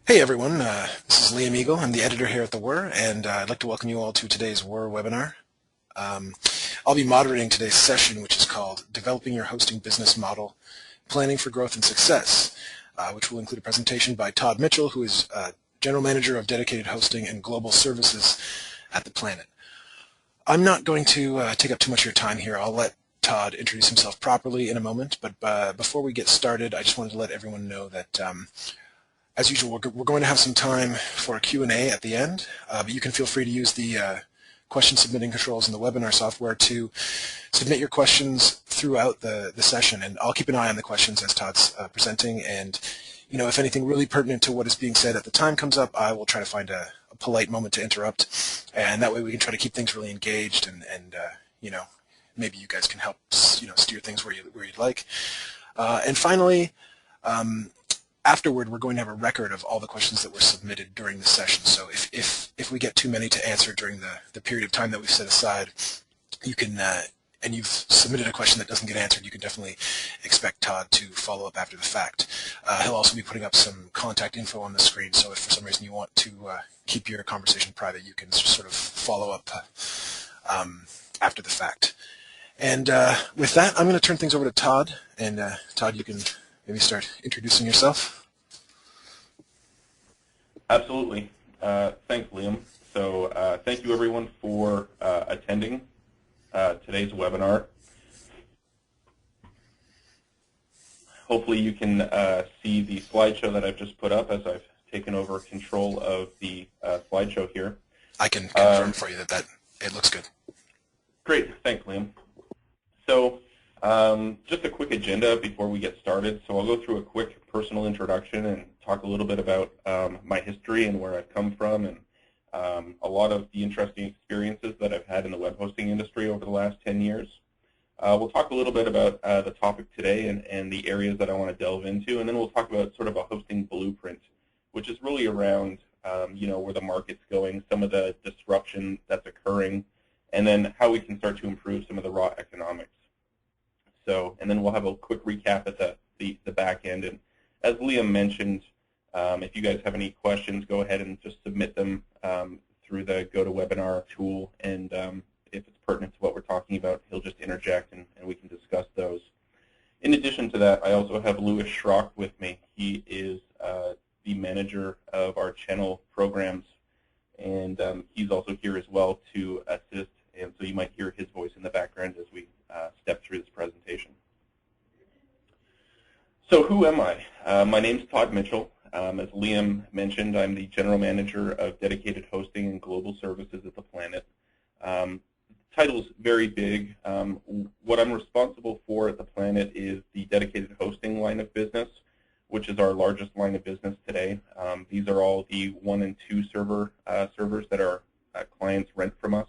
Hey everyone, this is Liam Eagle. I'm the editor here at the Whir, and I'd like to welcome you all to today's Whir webinar. I'll be moderating today's session, which is called Developing Your Hosting Business Model, Planning for Growth and Success, which will include a presentation by Todd Mitchell, who is General Manager of Dedicated Hosting and Global Services at the Planet. I'm not going to take up too much of your time here. I'll let Todd introduce himself properly in a moment, but before we get started, I just wanted to let everyone know that as usual, we're going to have some time for a Q&A at the end, but you can feel free to use the question submitting controls in the webinar software to submit your questions throughout the session, and I'll keep an eye on the questions as Todd's presenting, and if anything really pertinent to what is being said at the time comes up, I will try to find a polite moment to interrupt, and that way we can try to keep things really engaged, and maybe you guys can help steer things where you'd like. And finally, afterward, we're going to have a record of all the questions that were submitted during the session. So if we get too many to answer during the period of time that we've set aside, you can, and you've submitted a question that doesn't get answered, you can definitely expect Todd to follow up after the fact. He'll also be putting up some contact info on the screen, so if for some reason you want to keep your conversation private, you can just sort of follow up after the fact. And with that, I'm going to turn things over to Todd, and Todd, you can maybe start introducing yourself. Absolutely. Thanks, Liam. So thank you, everyone, for attending today's webinar. Hopefully you can see the slideshow that I've just put up as I've taken over control of the slideshow here. I can confirm for you that it looks good. Great. Thanks, Liam. So just a quick agenda before we get started. So I'll go through a quick personal introduction and talk a little bit about my history and where I've come from, and a lot of the interesting experiences that I've had in the web hosting industry over the last 10 years. We'll talk a little bit about the topic today and the areas that I want to delve into, and then we'll talk about sort of a hosting blueprint, which is really around where the market's going, some of the disruption that's occurring, and then how we can start to improve some of the raw economics. So, and then we'll have a quick recap at the back end. And as Liam mentioned, if you guys have any questions, go ahead and just submit them through the GoToWebinar tool. And if it's pertinent to what we're talking about, he'll just interject and we can discuss those. In addition to that, I also have Louis Schrock with me. He is the manager of our channel programs, and he's also here as well to assist. And so you might hear his voice in the background as we step through this presentation. So who am I? My name's Todd Mitchell. As Liam mentioned, I'm the General Manager of Dedicated Hosting and Global Services at the Planet. Title's very big. What I'm responsible for at the Planet is the dedicated hosting line of business, which is our largest line of business today. These are all the 1 and 2 servers that our clients rent from us.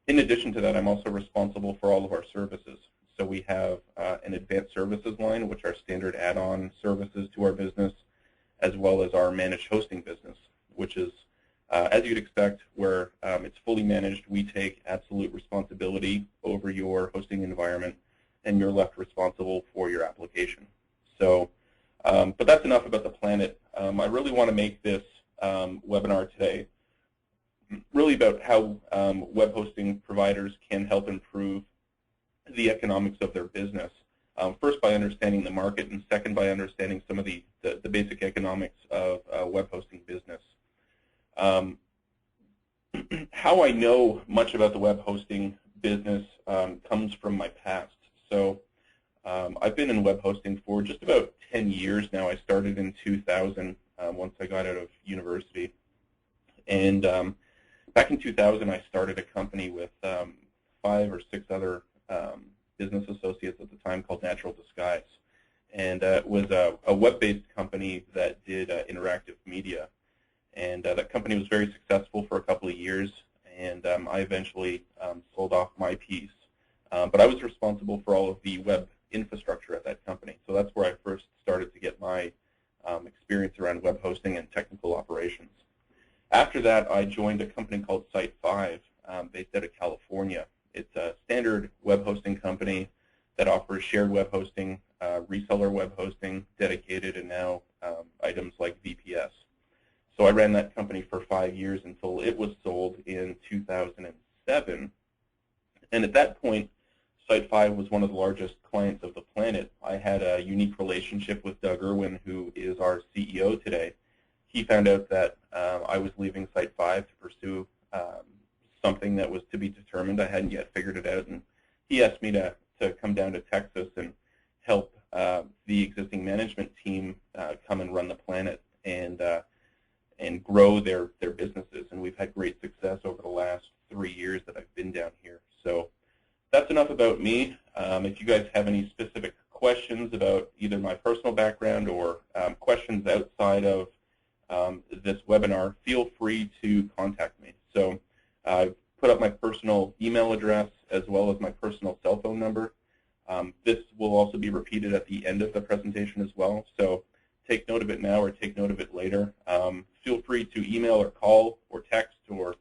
In addition to that, I'm also responsible for all of our services. So we have an advanced services line, which are standard add-on services to our business, as well as our managed hosting business, which is, as you'd expect, where it's fully managed. We take absolute responsibility over your hosting environment, and you're left responsible for your application. So, but that's enough about the Planet. I really want to make this webinar today really about how web hosting providers can help improve the economics of their business. First, by understanding the market, and second, by understanding some of the basic economics of web hosting business. How I know much about the web hosting business comes from my past. So I've been in web hosting for just about 10 years now. I started in 2000 once I got out of university. And back in 2000, I started a company with 5 or 6 other business associates at the time called Natural Disguise. And it was a web-based company that did interactive media. And that company was very successful for a couple of years, and I eventually sold off my piece. But I was responsible for all of the web infrastructure at that company. So that's where I first started to get my experience around web hosting and technical operations. After that, I joined a company called Site5, based out of California. It's a standard web hosting company that offers shared web hosting, reseller web hosting, dedicated, and now items like VPS. I ran that company for 5 years until it was sold in 2007. And at that point, Site 5 was one of the largest clients of the planet. I had a unique relationship with Doug Irwin, who is our CEO today. He found out that I was leaving Site 5 to pursue something that was to be determined. I hadn't yet figured it out, and he asked me to come down to Texas and help the existing management team come and run the planet and grow their businesses. And we've had great success over the last 3 years that I've been down here. So that's enough about me. If you guys have any specific questions about either my personal background or questions outside of this webinar, feel free to contact me. So I've put up my personal email address as well as my personal cell phone number. This will also be repeated at the end of the presentation as well. So take note of it now or take note of it later. Feel free to email or call or text or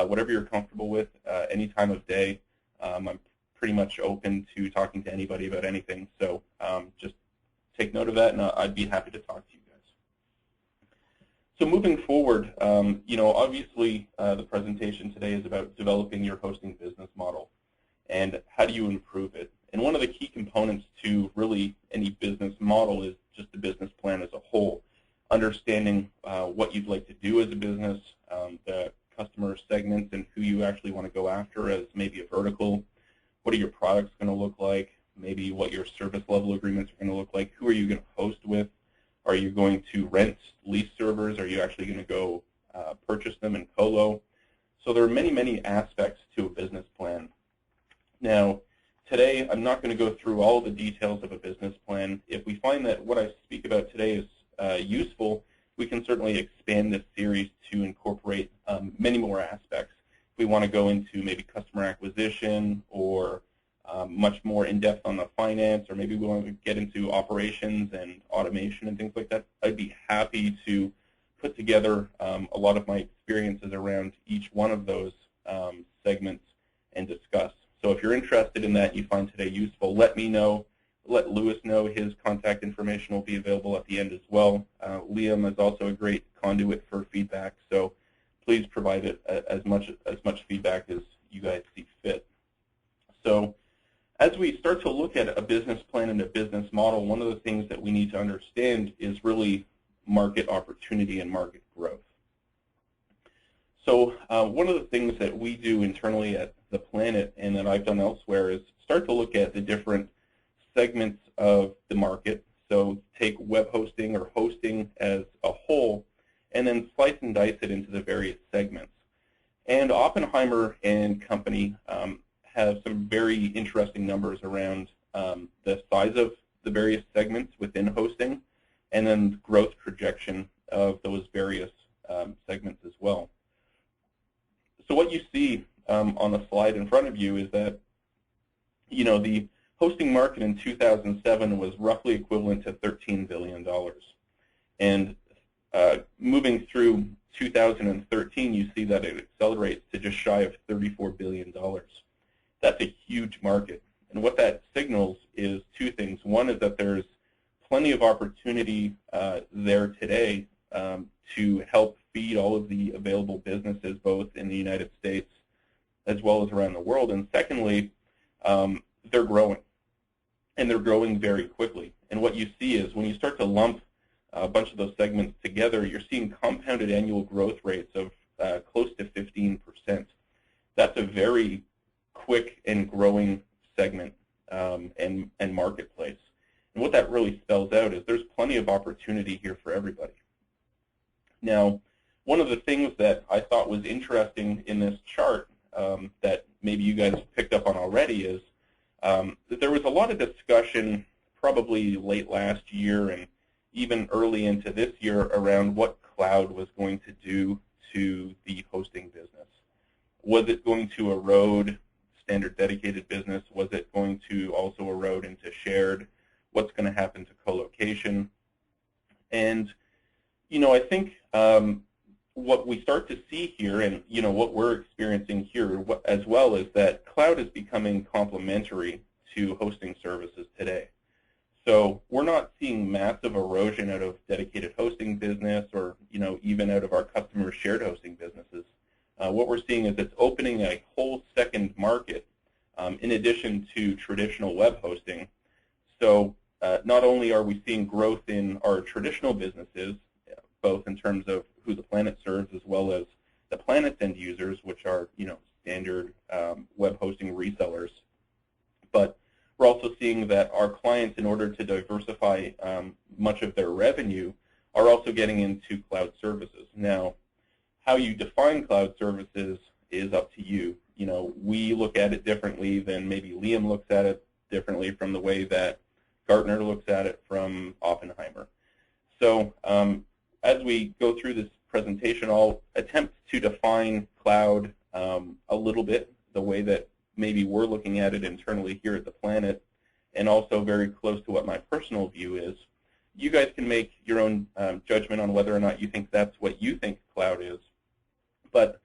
whatever you're comfortable with any time of day. I'm pretty much open to talking to anybody about anything. So just take note of that, and I'd be happy to talk to you guys. So moving forward, obviously the presentation today is about developing your hosting business model and how do you improve it. And one of the key components to really any business model is just the business plan as a whole, understanding what you'd like to do as a business, the customer segments and who you actually want to go after as maybe a vertical. What are your products going to look like? Maybe what your service level agreements are going to look like. Who are you going to host with? Are you going to rent, lease servers? Are you actually going to go purchase them in colo? So there are many, many aspects to a business plan. Now, today I'm not going to go through all the details of a business plan. If we find that what I speak about today is useful, we can certainly expand this series to incorporate many more aspects. If we want to go into maybe customer acquisition or much more in-depth on the finance, or maybe we want to get into operations and automation and things like that, I'd be happy to put together a lot of my experiences around each one of those segments and discuss. So if you're interested in that and you find today useful, let me know. Let Lewis know. His contact information will be available at the end as well. Liam is also a great conduit for feedback, so please provide it as much feedback as you guys see fit. So as we start to look at a business plan and a business model, one of the things that we need to understand is really market opportunity and market growth. So one of the things that we do internally at the Planet and that I've done elsewhere is start to look at the different segments of the market. So take web hosting or hosting as a whole and then slice and dice it into the various segments. And Oppenheimer and company have some very interesting numbers around the size of the various segments within hosting and then growth projection of those various segments as well. So what you see on the slide in front of you is that, the hosting market in 2007 was roughly equivalent to $13 billion. And moving through 2013, you see that it accelerates to just shy of $34 billion. That's a huge market. And what that signals is two things. One is that there's plenty of opportunity there today to help feed all of the available businesses, both in the United States as well as around the world. And secondly, they're growing. And they're growing very quickly. And what you see is when you start to lump a bunch of those segments together, you're seeing compounded annual growth rates of close to 15%. That's a very quick and growing segment and marketplace. And what that really spells out is there's plenty of opportunity here for everybody. Now, one of the things that I thought was interesting in this chart that maybe you guys picked up on already is that there was a lot of discussion probably late last year and even early into this year around what cloud was going to do to the hosting business. Was it going to erode standard dedicated business? Was it going to also erode into shared? What's going to happen to co-location? And, I think what we start to see here and, what we're experiencing here as well is that cloud is becoming complementary to hosting services today. So we're not seeing massive erosion out of dedicated hosting business or even out of our customer shared hosting businesses. What we're seeing is it's opening a whole second market in addition to traditional web hosting. So not only are we seeing growth in our traditional businesses, both in terms of who the planet serves as well as the planet's end users, which are standard web hosting resellers, but we're also seeing that our clients, in order to diversify much of their revenue, are also getting into cloud services. Now, how you define cloud services is up to you. We look at it differently than maybe Liam looks at it differently from the way that Gartner looks at it from Oppenheimer. So as we go through this presentation, I'll attempt to define cloud a little bit, the way that maybe we're looking at it internally here at the Planet, and also very close to what my personal view is. You guys can make your own judgment on whether or not you think that's what you think cloud is. But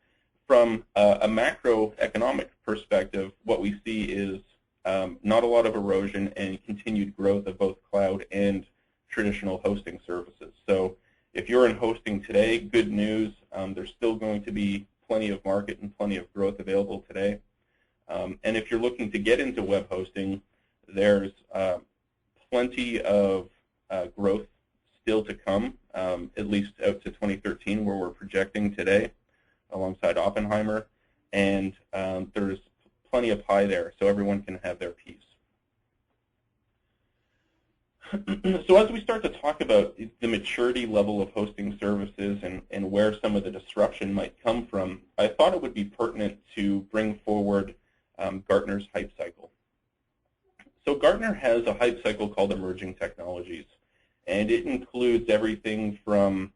from a macroeconomic perspective, what we see is not a lot of erosion and continued growth of both cloud and traditional hosting services. So if you're in hosting today, good news. There's still going to be plenty of market and plenty of growth available today. And if you're looking to get into web hosting, there's plenty of growth still to come, at least out to 2013, where we're projecting today, alongside Oppenheimer. And there's plenty of pie there, so everyone can have their piece. So as we start to talk about the maturity level of hosting services and where some of the disruption might come from, I thought it would be pertinent to bring forward Gartner's hype cycle. So Gartner has a hype cycle called Emerging Technologies, and it includes everything from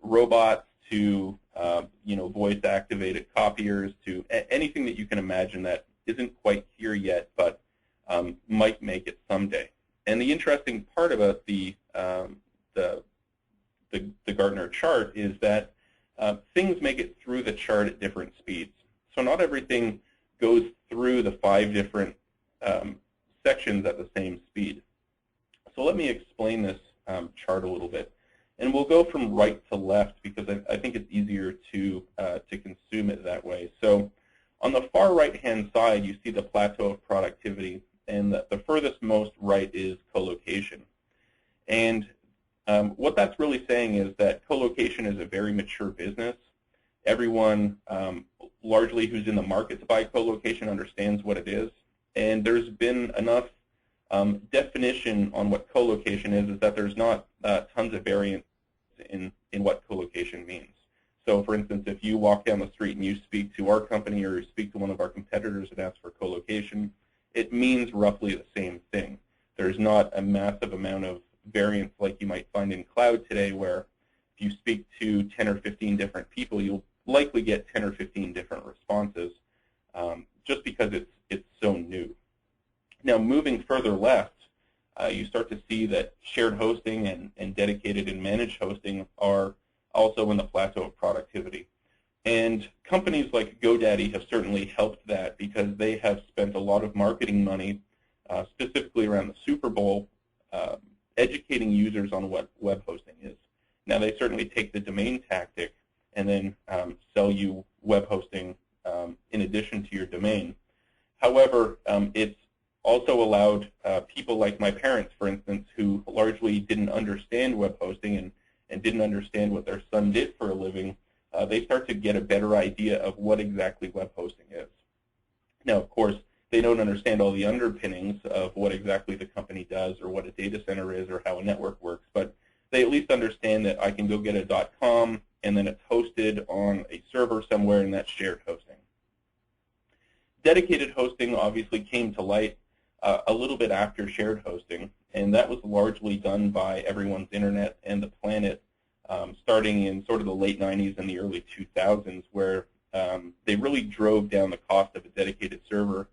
robots to voice-activated copiers to anything that you can imagine that isn't quite here yet, but might make it someday. And the interesting part about the Gartner chart is that things make it through the chart at different speeds. So not everything goes through the 5 different sections at the same speed. So let me explain this chart a little bit. And we'll go from right to left because I think it's easier to consume it that way. So on the far right-hand side, you see the plateau of productivity, and the furthest most right is co-location. And what that's really saying is that co-location is a very mature business. Everyone, largely who's in the market to buy co-location, understands what it is. And there's been enough definition on what co-location is that there's not tons of variance in what co-location means. So for instance, if you walk down the street and you speak to our company or you speak to one of our competitors and ask for co-location, it means roughly the same thing. There's not a massive amount of variance like you might find in cloud today, where if you speak to 10 or 15 different people, you'll likely get 10 or 15 different responses just because it's so new. Now, moving further left, you start to see that shared hosting and dedicated and managed hosting are also in the plateau of productivity. And companies like GoDaddy have certainly helped that because they have spent a lot of marketing money, specifically around the Super Bowl, educating users on what web hosting is. Now, they certainly take the domain tactic and then sell you web hosting in addition to your domain. However, it's also allowed people like my parents, for instance, who largely didn't understand web hosting and didn't understand what their son did for a living, they start to get a better idea of what exactly web hosting is. Now, of course, they don't understand all the underpinnings of what exactly the company does or what a data center is or how a network works, but they at least understand that I can go get a .com and then it's hosted on a server somewhere, and that's shared hosting. Dedicated hosting obviously came to light a little bit after shared hosting, and that was largely done by Everyone's Internet and the Planet, starting in sort of the late 90s and the early 2000s, where they really drove down the cost of a dedicated server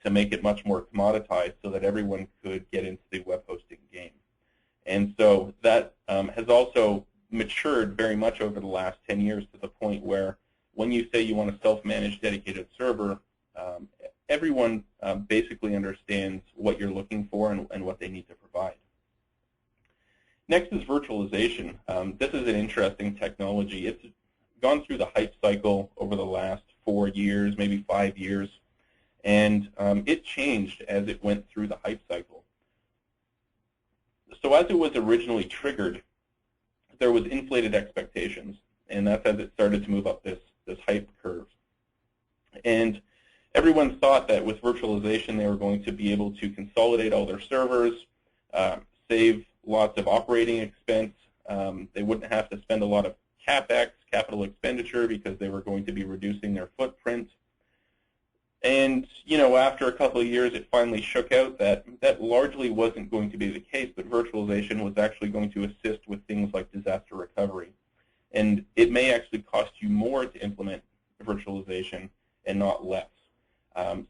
to make it much more commoditized so that everyone could get into the web hosting game. And so that has also matured very much over the last 10 years to the point where when you say you want a self-managed dedicated server, everyone basically understands what you're looking for and what they need to provide. Next is virtualization. This is an interesting technology. It's gone through the hype cycle over the last 4 years, maybe 5 years, and it changed as it went through the hype cycle. So as it was originally triggered, there was inflated expectations, and that's as it started to move up this hype curve. And everyone thought that with virtualization they were going to be able to consolidate all their servers, save lots of operating expense. They wouldn't have to spend a lot of CapEx, capital expenditure, because they were going to be reducing their footprint. And after a couple of years, it finally shook out that that largely wasn't going to be the case, but virtualization was actually going to assist with things like disaster recovery. And it may actually cost you more to implement virtualization and not less.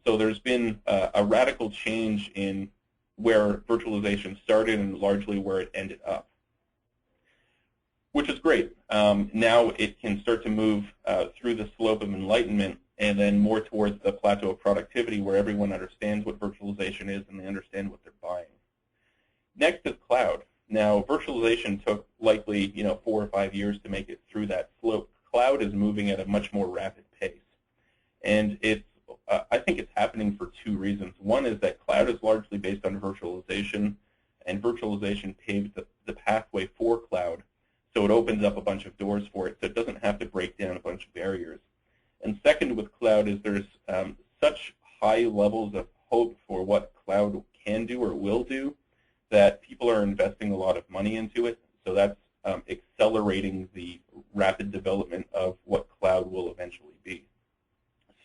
So there's been a radical change in where virtualization started and largely where it ended up, which is great. Now it can start to move through the slope of enlightenment and then more towards the plateau of productivity where everyone understands what virtualization is and they understand what they're buying. Next is cloud. Now, virtualization took likely 4 or 5 years to make it through that slope. Cloud is moving at a much more rapid pace. And I think it's happening for 2 reasons. One is that cloud is largely based on virtualization, and virtualization paved the pathway for cloud. So it opens up a bunch of doors for it, so it doesn't have to break down a bunch of barriers. And second with cloud is there's such high levels of hope for what cloud can do or will do that people are investing a lot of money into it. So that's accelerating the rapid development of what cloud will eventually be.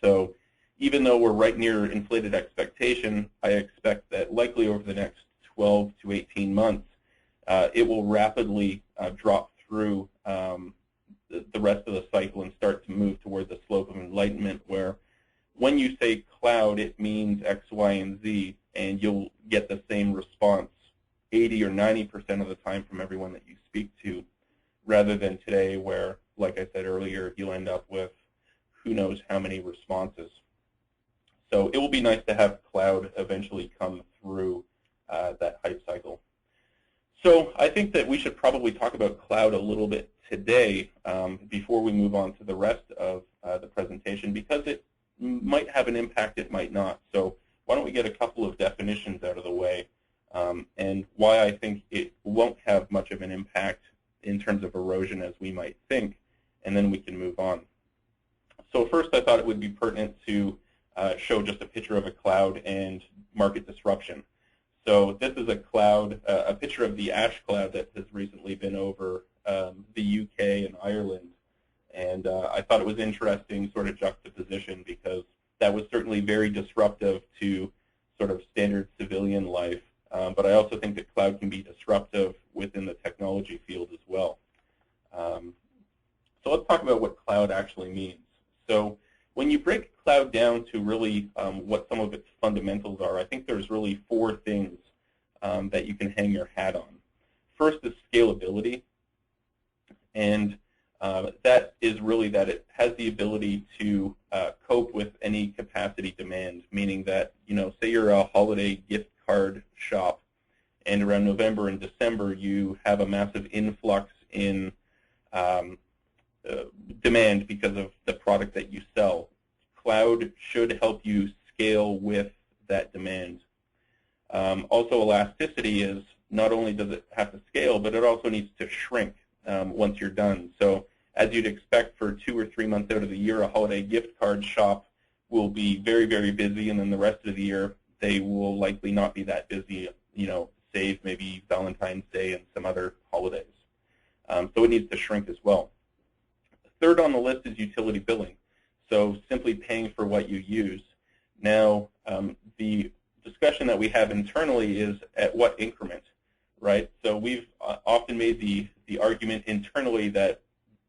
So even though we're right near inflated expectation, I expect that likely over the next 12 to 18 months, it will rapidly drop through the rest of the cycle and start to move toward the slope of enlightenment, where when you say cloud, it means X, Y, and Z, and you'll get the same response 80 or 90% of the time from everyone that you speak to, rather than today where, like I said earlier, you'll end up with who knows how many responses. So it will be nice to have cloud eventually come through that hype cycle. So I think that we should probably talk about cloud a little bit today before we move on to the rest of the presentation, because it might have an impact, it might not. So why don't we get a couple of definitions out of the way and why I think it won't have much of an impact in terms of erosion as we might think, and then we can move on. So first, I thought it would be pertinent to show just a picture of a cloud and market disruption. So this is a cloud, a picture of the ash cloud that has recently been over the UK and Ireland. And I thought it was interesting sort of juxtaposition, because that was certainly very disruptive to sort of standard civilian life. But I also think that cloud can be disruptive within the technology field as well. So let's talk about what cloud actually means. So when you break cloud down to really what some of its fundamentals are, I think there's really 4 things that you can hang your hat on. First is scalability, and that is really that it has the ability to cope with any capacity demand, meaning that, say you're a holiday gift card shop, and around November and December you have a massive influx in demand because of the product that you sell. Cloud should help you scale with that demand. Also, elasticity is not only does it have to scale, but it also needs to shrink once you're done. So as you'd expect for 2 or 3 months out of the year, a holiday gift card shop will be very, very busy, and then the rest of the year they will likely not be that busy, save maybe Valentine's Day and some other holidays. So it needs to shrink as well. Third on the list is utility billing. So simply paying for what you use. Now, the discussion that we have internally is at what increment, right? So we've often made the argument internally that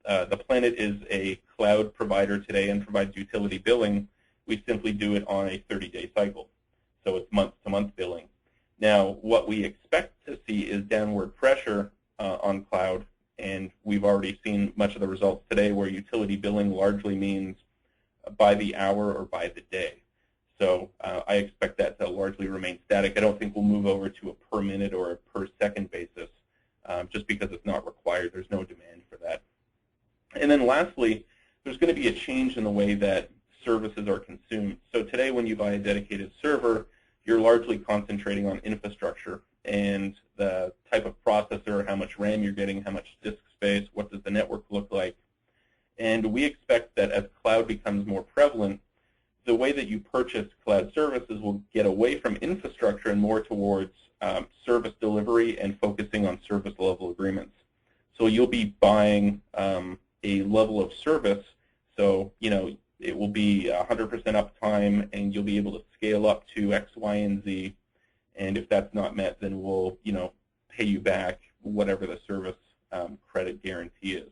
the planet is a cloud provider today and provides utility billing. We simply do it on a 30-day cycle. So it's month-to-month billing. Now, what we expect to see is downward pressure on cloud, and we've already seen much of the results today where utility billing largely means by the hour or by the day. So I expect that to largely remain static. I don't think we'll move over to a per minute or a per second basis just because it's not required. There's no demand for that. And then lastly, there's going to be a change in the way that services are consumed. So today when you buy a dedicated server, you're largely concentrating on infrastructure and the type of processor, how much RAM you're getting, how much disk space, what does the network look like. And we expect that as cloud becomes more prevalent, the way that you purchase cloud services will get away from infrastructure and more towards service delivery and focusing on service level agreements. So you'll be buying a level of service, so it will be 100% uptime, and you'll be able to scale up to X, Y, and Z. And if that's not met, then we'll pay you back whatever the service credit guarantee is.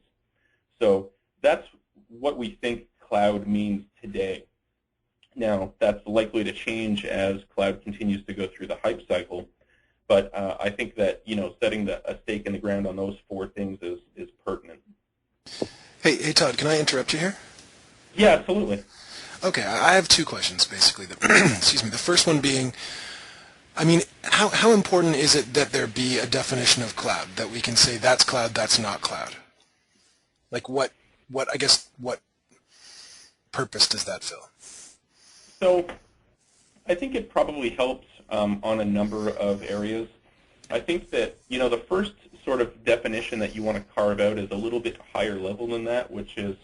So that's what we think cloud means today. Now, that's likely to change as cloud continues to go through the hype cycle. But I think that setting a stake in the ground on those four things is pertinent. Hey, Todd, can I interrupt you here? Yeah, absolutely. Okay, I have two questions, basically. Excuse me. The first one being, I mean, how important is it that there be a definition of cloud, that we can say that's cloud, that's not cloud? Like what purpose does that fill? So I think it probably helps on a number of areas. I think that the first sort of definition that you want to carve out is a little bit higher level than that, which is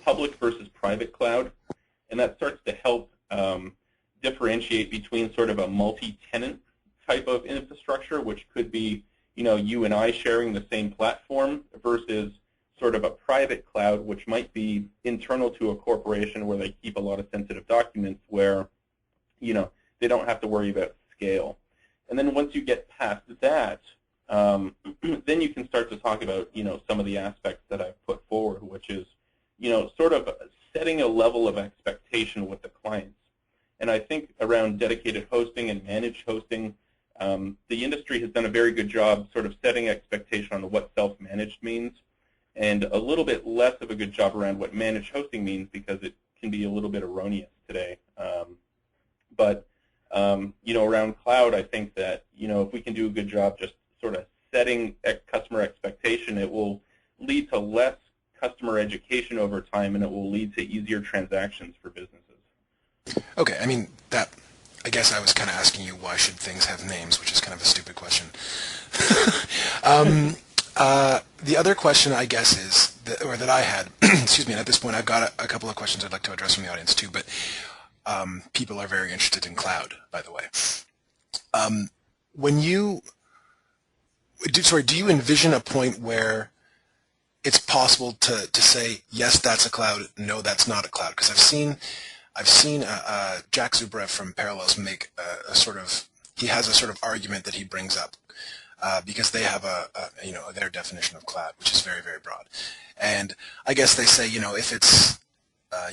public versus private cloud, and that starts to help differentiate between sort of a multi-tenant type of infrastructure, which could be you and I sharing the same platform, versus sort of a private cloud, which might be internal to a corporation where they keep a lot of sensitive documents where they don't have to worry about scale. And then once you get past that, then you can start to talk about some of the aspects that I've put forward, which is sort of setting a level of expectation with the clients. And I think around dedicated hosting and managed hosting, the industry has done a very good job sort of setting expectation on what self-managed means, and a little bit less of a good job around what managed hosting means, because it can be a little bit erroneous today. But around cloud, I think that if we can do a good job just sort of setting customer expectation, it will lead to less customer education over time, and it will lead to easier transactions for businesses. Okay, I mean, I guess I was kind of asking you why should things have names, which is kind of a stupid question. The other question, I guess, is that I had, excuse me, and at this point I've got a couple of questions I'd like to address from the audience too, but people are very interested in cloud, by the way. Do you envision a point where it's possible to say, yes, that's a cloud, no, that's not a cloud? Because I've seen Jack Zubrev from Parallels make he has a sort of argument that he brings up because they have their definition of cloud, which is very, very broad. And I guess they say, if it's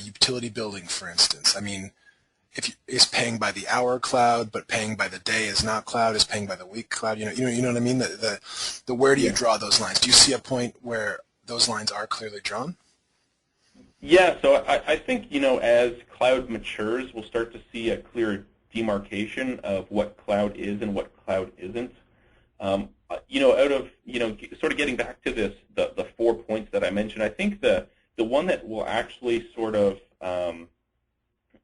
utility building, for instance, I mean, is paying by the hour cloud, but paying by the day is not cloud, is paying by the week cloud, you know what I mean? The where do you draw those lines? Do you see a point where those lines are clearly drawn? Yeah, so I think, as cloud matures, we'll start to see a clear demarcation of what cloud is and what cloud isn't. Out of, sort of getting back to this, the 4 points that I mentioned, I think the one that will actually sort of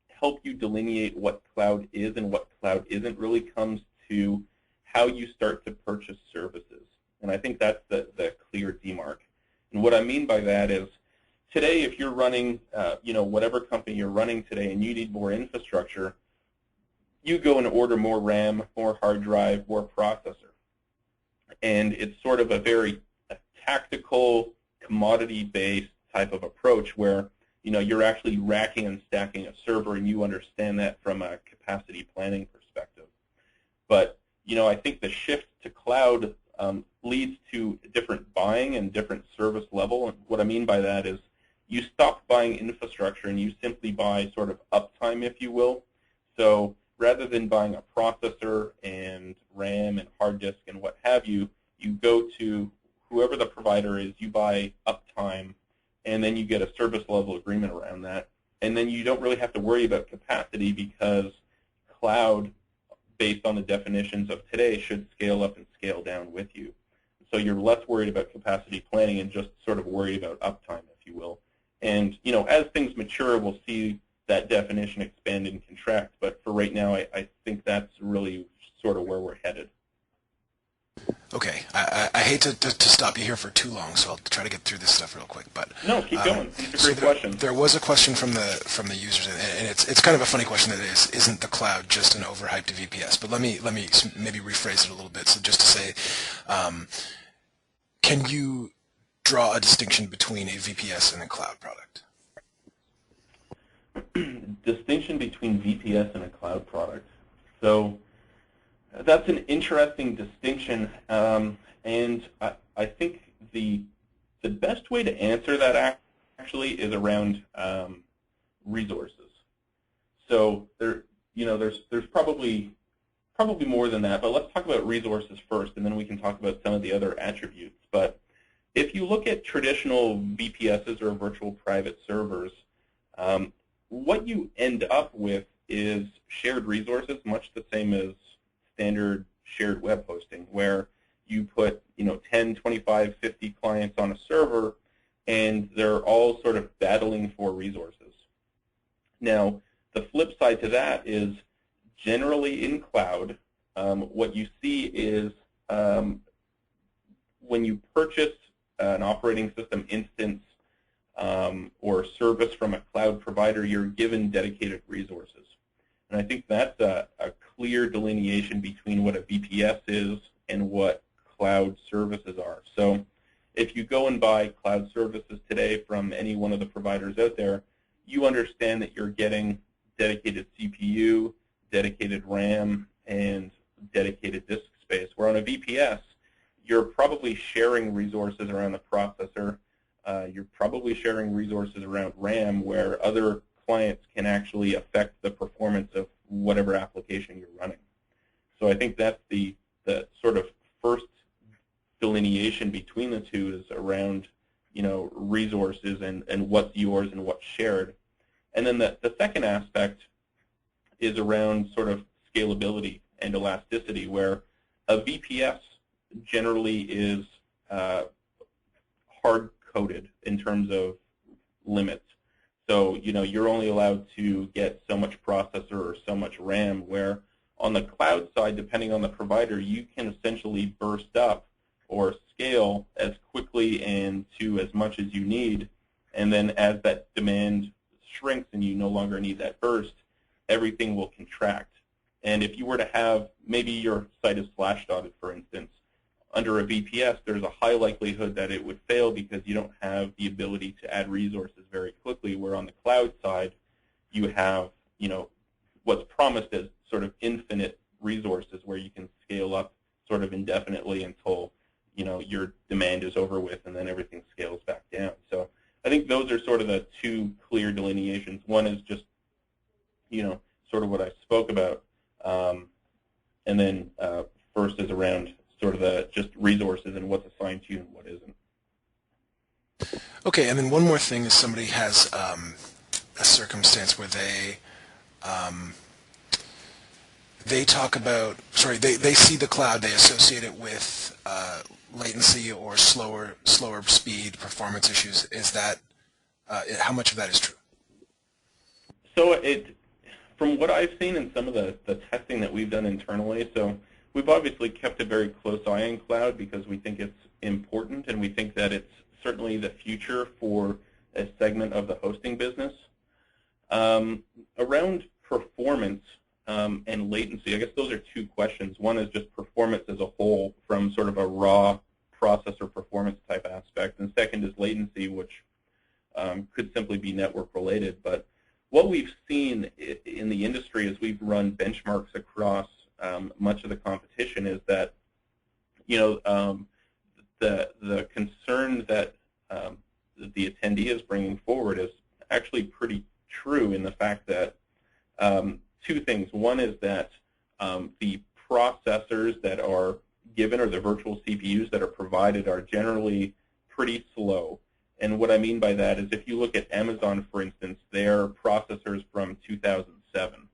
help you delineate what cloud is and what cloud isn't really comes to how you start to purchase services. And I think that's the clear demarc. And what I mean by that is, today, if you're running, whatever company you're running today and you need more infrastructure, you go and order more RAM, more hard drive, more processor. And it's sort of a very tactical, commodity-based type of approach where, you're actually racking and stacking a server, and you understand that from a capacity planning perspective. But, I think the shift to cloud leads to different buying and different service level. And what I mean by that is, you stop buying infrastructure and you simply buy sort of uptime, if you will. So rather than buying a processor and RAM and hard disk and what have you, you go to whoever the provider is, you buy uptime, and then you get a service level agreement around that. And then you don't really have to worry about capacity because cloud, based on the definitions of today, should scale up and scale down with you. So you're less worried about capacity planning and just sort of worried about uptime, if you will. And as things mature, we'll see that definition expand and contract. But for right now, I think that's really sort of where we're headed. Okay, I hate to stop you here for too long, so I'll try to get through this stuff real quick. But no, keep going. It's a great question. There was a question from the users, and it's kind of a funny question. That isn't the cloud just an overhyped VPS? But let me maybe rephrase it a little bit. So just to say, can you draw a distinction between a VPS and a cloud product? Distinction between VPS and a cloud product. So that's an interesting distinction, and I think the best way to answer that actually is around resources. So there's probably more than that, but let's talk about resources first, and then we can talk about some of the other attributes. But if you look at traditional VPSs or virtual private servers, what you end up with is shared resources, much the same as standard shared web hosting, where you put 10, 25, 50 clients on a server, and they're all sort of battling for resources. Now, the flip side to that is generally in cloud, what you see is when you purchase an operating system instance or service from a cloud provider, you're given dedicated resources. And I think that's a clear delineation between what a VPS is and what cloud services are. So if you go and buy cloud services today from any one of the providers out there, you understand that you're getting dedicated CPU, dedicated RAM, and dedicated disk space. Where on a VPS, you're probably sharing resources around the processor. You're probably sharing resources around RAM, where other clients can actually affect the performance of whatever application you're running. So I think that's the sort of first delineation between the two is around resources and what's yours and what's shared. And then the second aspect is around sort of scalability and elasticity, where a VPS generally is hard-coded in terms of limits. So, you're only allowed to get so much processor or so much RAM, where on the cloud side, depending on the provider, you can essentially burst up or scale as quickly and to as much as you need. And then as that demand shrinks and you no longer need that burst, everything will contract. And if you were to have, maybe your site is flash dotted, for instance, under a VPS, there's a high likelihood that it would fail because you don't have the ability to add resources very quickly, where on the cloud side, you have, what's promised as sort of infinite resources, where you can scale up sort of indefinitely until, your demand is over with, and then everything scales back down. So I think those are sort of the two clear delineations. One is just, sort of what I spoke about, and then first is around sort of the just resources and what's assigned to you and what isn't. Okay, and then one more thing is somebody has a circumstance where they talk about, they see the cloud, they associate it with latency or slower speed, performance issues. Is that, how much of that is true? So from what I've seen in some of the testing that we've done internally, so we've obviously kept a very close eye on cloud because we think it's important, and we think that it's certainly the future for a segment of the hosting business. Around performance and latency, I guess those are two questions. One is just performance as a whole from sort of a raw processor performance type aspect, and second is latency, which could simply be network related. But what we've seen in the industry as we've run benchmarks across much of the competition is that, the concern that the attendee is bringing forward is actually pretty true in the fact that two things. One is that the processors that are given, or the virtual CPUs that are provided, are generally pretty slow. And what I mean by that is if you look at Amazon, for instance, their processors from 2007.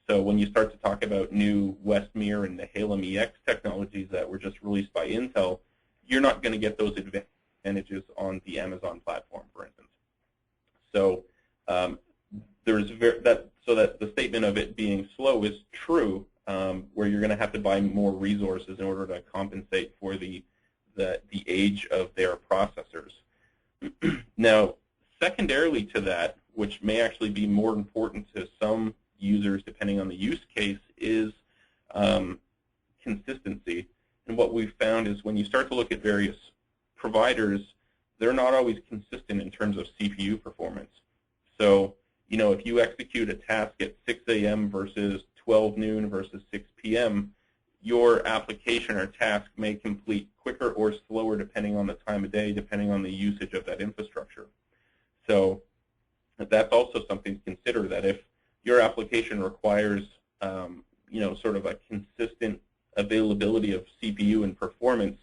So when you start to talk about new Westmere and the Halem EX technologies that were just released by Intel, you're not going to get those advantages on the Amazon platform, for instance. So so that the statement of it being slow is true, where you're going to have to buy more resources in order to compensate for the age of their processors. Now, secondarily to that, which may actually be more important to some users depending on the use case, is consistency. And what we've found is when you start to look at various providers, they're not always consistent in terms of CPU performance. So, if you execute a task at 6 a.m. versus 12 noon versus 6 p.m., your application or task may complete quicker or slower depending on the time of day, depending on the usage of that infrastructure. So that's also something to consider, that if your application requires, sort of a consistent availability of CPU and performance,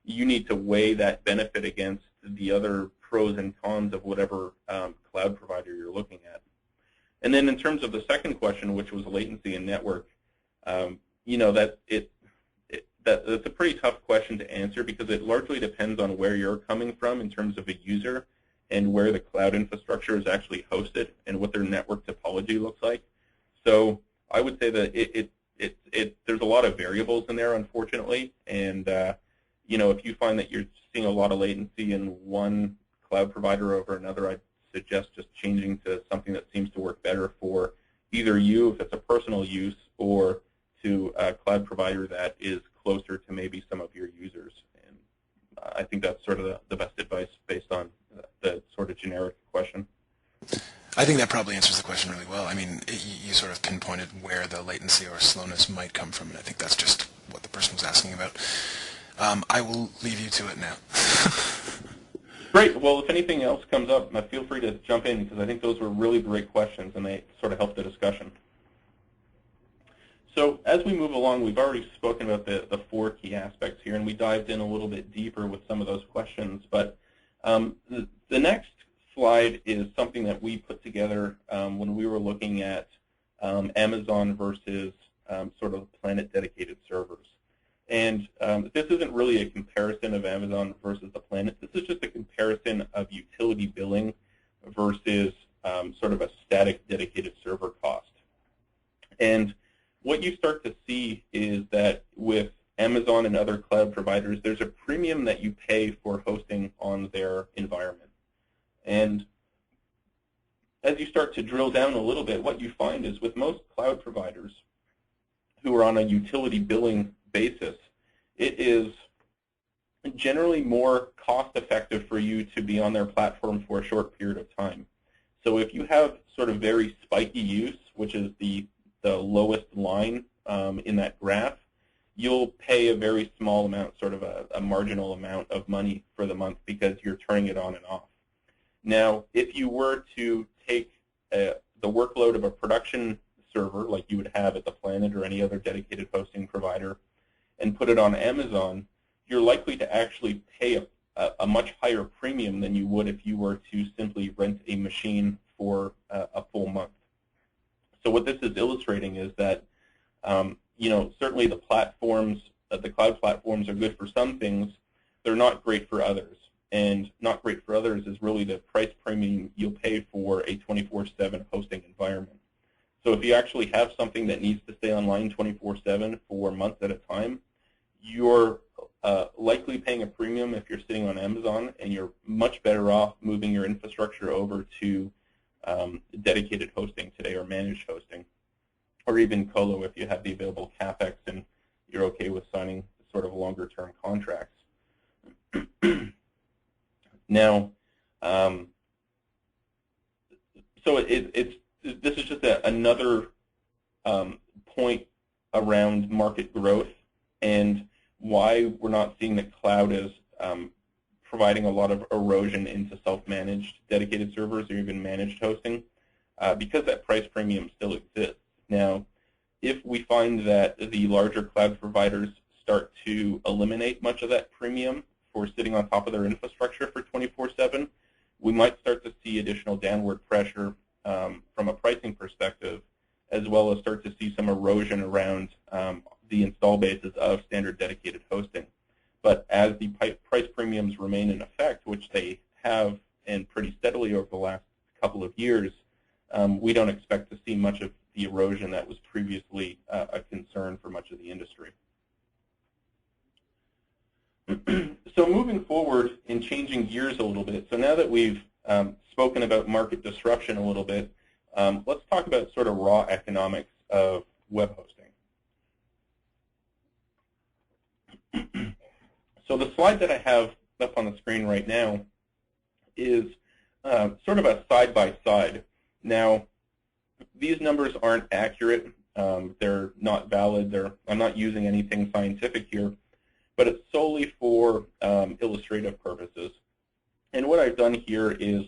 you need to weigh that benefit against the other pros and cons of whatever cloud provider you're looking at. And then in terms of the second question, which was latency and network, that's a pretty tough question to answer because it largely depends on where you're coming from in terms of a user and where the cloud infrastructure is actually hosted and what their network topology looks like. So I would say that there's a lot of variables in there, unfortunately, and if you find that you're seeing a lot of latency in one cloud provider over another, I'd suggest just changing to something that seems to work better for either you, if it's a personal use, or to a cloud provider that is closer to maybe some of your users. And I think that's sort of the best advice based on the sort of generic question. I think that probably answers the question really well. I mean, you sort of pinpointed where the latency or slowness might come from, and I think that's just what the person was asking about. I will leave you to it now. Great. Well, if anything else comes up, feel free to jump in because I think those were really great questions and they sort of helped the discussion. So as we move along, we've already spoken about the four key aspects here, and we dived in a little bit deeper with some of those questions. But the next slide is something that we put together when we were looking at Amazon versus sort of Planet dedicated servers. And this isn't really a comparison of Amazon versus the Planet. This is just a comparison of utility billing versus sort of a static dedicated server cost. And what you start to see is that with Amazon and other cloud providers, there's a premium that you pay for hosting on their environment. And as you start to drill down a little bit, what you find is with most cloud providers who are on a utility billing basis, it is generally more cost-effective for you to be on their platform for a short period of time. So if you have sort of very spiky use, which is the lowest line in that graph, you'll pay a very small amount, sort of a marginal amount of money for the month because you're turning it on and off. Now, if you were to take the workload of a production server like you would have at the Planet or any other dedicated hosting provider and put it on Amazon, you're likely to actually pay a much higher premium than you would if you were to simply rent a machine for a full month. So what this is illustrating is that, certainly the platforms, the cloud platforms are good for some things. They're not great for others. And not great for others is really the price premium you'll pay for a 24/7 hosting environment. So if you actually have something that needs to stay online 24/7 for months at a time, you're likely paying a premium if you're sitting on Amazon, and you're much better off moving your infrastructure over to dedicated hosting today or managed hosting, or even colo if you have the available CapEx and you're okay with signing sort of longer-term contracts. Now, so this is just another point around market growth and why we're not seeing that cloud is providing a lot of erosion into self-managed dedicated servers or even managed hosting, because that price premium still exists. Now, if we find that the larger cloud providers start to eliminate much of that premium for sitting on top of their infrastructure for 24/7, we might start to see additional downward pressure from a pricing perspective, as well as start to see some erosion around the install bases of standard dedicated hosting. But as the price premiums remain in effect, which they have and pretty steadily over the last couple of years, we don't expect to see much of the erosion that was previously a concern for much of the industry. So moving forward and changing gears a little bit, so now that we've spoken about market disruption a little bit, let's talk about sort of raw economics of web hosting. So the slide that I have up on the screen right now is sort of a side-by-side. Now, these numbers aren't accurate. They're not valid. I'm not using anything scientific here, but it's solely for illustrative purposes. And what I've done here is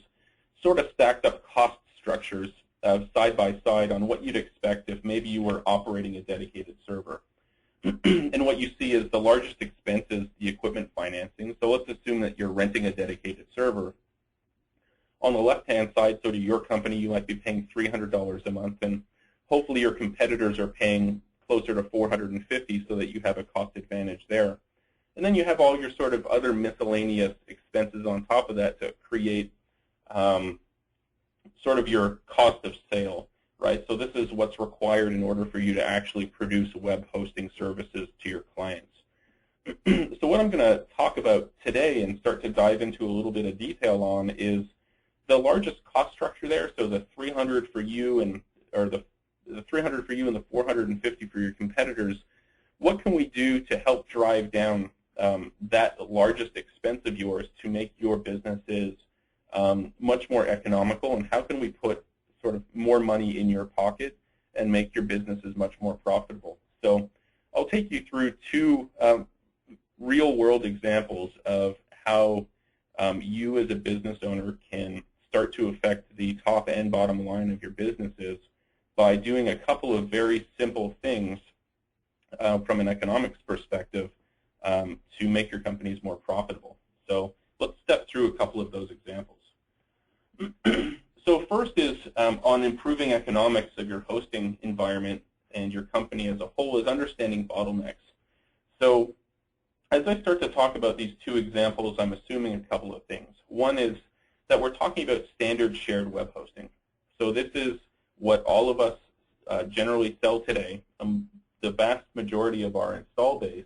sort of stacked up cost structures side by side on what you'd expect if maybe you were operating a dedicated server. And what you see is the largest expense is the equipment financing. So let's assume that you're renting a dedicated server. On the left-hand side, so to your company, you might be paying $300 a month, and hopefully your competitors are paying closer to $450 so that you have a cost advantage there. And then you have all your sort of other miscellaneous expenses on top of that to create sort of your cost of sale, right? So this is what's required in order for you to actually produce web hosting services to your clients. So what I'm going to talk about today and start to dive into a little bit of detail on is the largest cost structure there. So the 300 for you and the 300 for you and the 450 for your competitors. What can we do to help drive down that largest expense of yours to make your businesses much more economical, and how can we put sort of more money in your pocket and make your businesses much more profitable? So I'll take you through two real-world examples of how you as a business owner can start to affect the top and bottom line of your businesses by doing a couple of very simple things from an economics perspective to make your companies more profitable. So let's step through a couple of those examples. So first is on improving economics of your hosting environment and your company as a whole is understanding bottlenecks. So as I start to talk about these two examples, I'm assuming a couple of things. One is that we're talking about standard shared web hosting. So this is what all of us generally sell today. The vast majority of our install base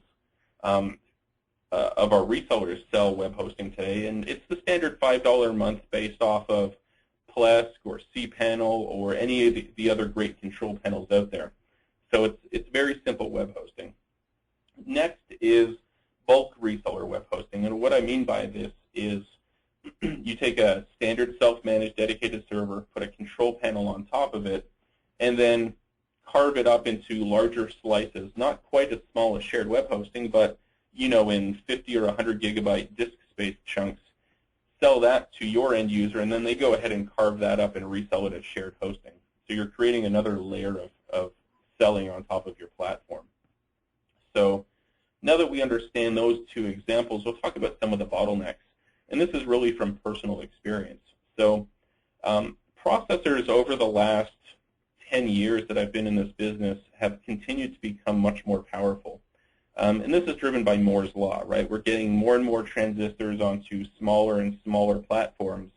of our resellers sell web hosting today, and it's the standard $5 a month based off of Plesk or cPanel or any of the other great control panels out there. So it's very simple web hosting. Next is bulk reseller web hosting, and what I mean by this is you take a standard self-managed dedicated server, put a control panel on top of it, and then carve it up into larger slices, not quite as small as shared web hosting, but in 50 or 100 gigabyte disk space chunks, sell that to your end user, and then they go ahead and carve that up and resell it as shared hosting. So you're creating another layer of selling on top of your platform. So now that we understand those two examples, we'll talk about some of the bottlenecks. And this is really from personal experience. So processors over the last 10 years that I've been in this business have continued to become much more powerful. And this is driven by Moore's Law, right? We're getting more and more transistors onto smaller and smaller platforms,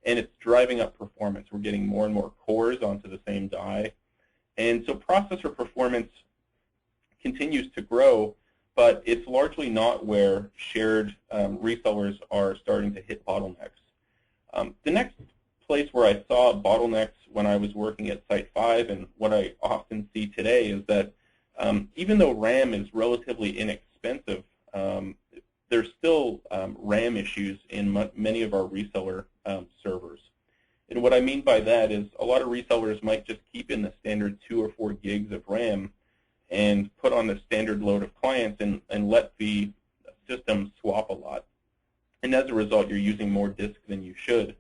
and it's driving up performance. We're getting more and more cores onto the same die. And so processor performance continues to grow, but it's largely not where shared resellers are starting to hit bottlenecks. The next place where I saw bottlenecks when I was working at Site 5 and what I often see today is that even though RAM is relatively inexpensive, there's still RAM issues in many of our reseller servers. And what I mean by that is a lot of resellers might just keep in the standard 2 or 4 gigs of RAM and put on the standard load of clients and let the system swap a lot. And as a result, you're using more disk than you should.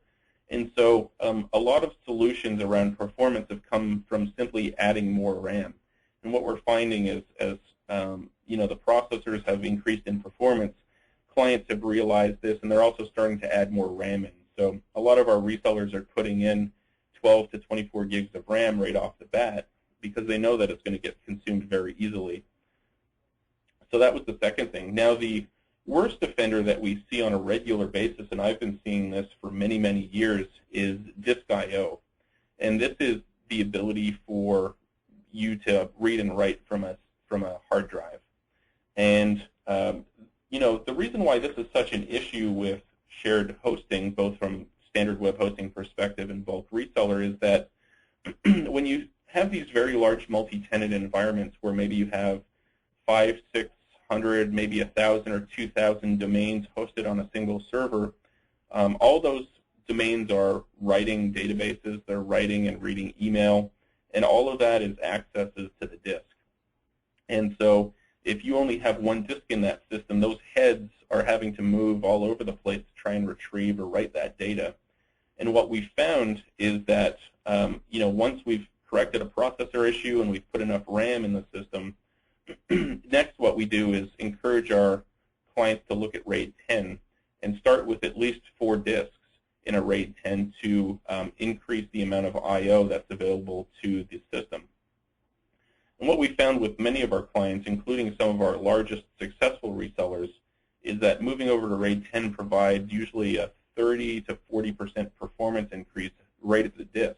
And so a lot of solutions around performance have come from simply adding more RAM. And what we're finding is as the processors have increased in performance, clients have realized this, and they're also starting to add more RAM in. So a lot of our resellers are putting in 12 to 24 gigs of RAM right off the bat because they know that it's going to get consumed very easily. So that was the second thing. Now the worst offender that we see on a regular basis, and I've been seeing this for many, many years, is disk I/O. And this is the ability for you to read and write from a hard drive. And the reason why this is such an issue with shared hosting, both from standard web hosting perspective and bulk reseller, is that when you have these very large multi-tenant environments where maybe you have 500, 600, maybe 1,000 or 2,000 domains hosted on a single server, all those domains are writing databases, they're writing and reading email, and all of that is accesses to the disk. And so if you only have one disk in that system, those heads are having to move all over the place to try and retrieve or write that data. And what we found is that once we've corrected a processor issue and we've put enough RAM in the system, next what we do is encourage our clients to look at RAID 10 and start with at least 4 disks in a RAID 10 to increase the amount of I/O that's available to the system. And what we found with many of our clients, including some of our largest successful resellers, is that moving over to RAID 10 provides usually a 30 to 40% performance increase right at the disk.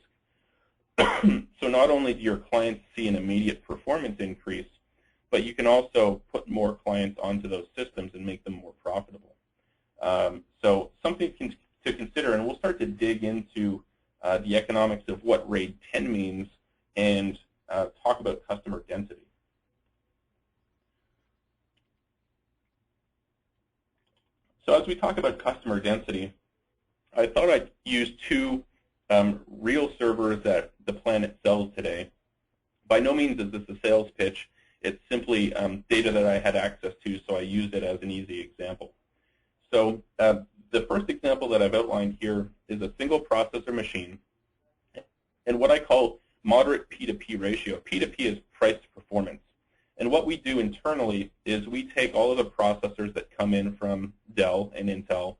So not only do your clients see an immediate performance increase, but you can also put more clients onto those systems and make them more profitable. So something to consider, and we'll start to dig into the economics of what RAID 10 means and talk about customer density. So as we talk about customer density, I thought I'd use 2 real servers that the Planet sells today. By no means is this a sales pitch. It's simply data that I had access to, so I used it as an easy example. So the first example that I've outlined here is a single processor machine and what I call moderate P to P ratio. P to P is price to performance. And what we do internally is we take all of the processors that come in from Dell and Intel,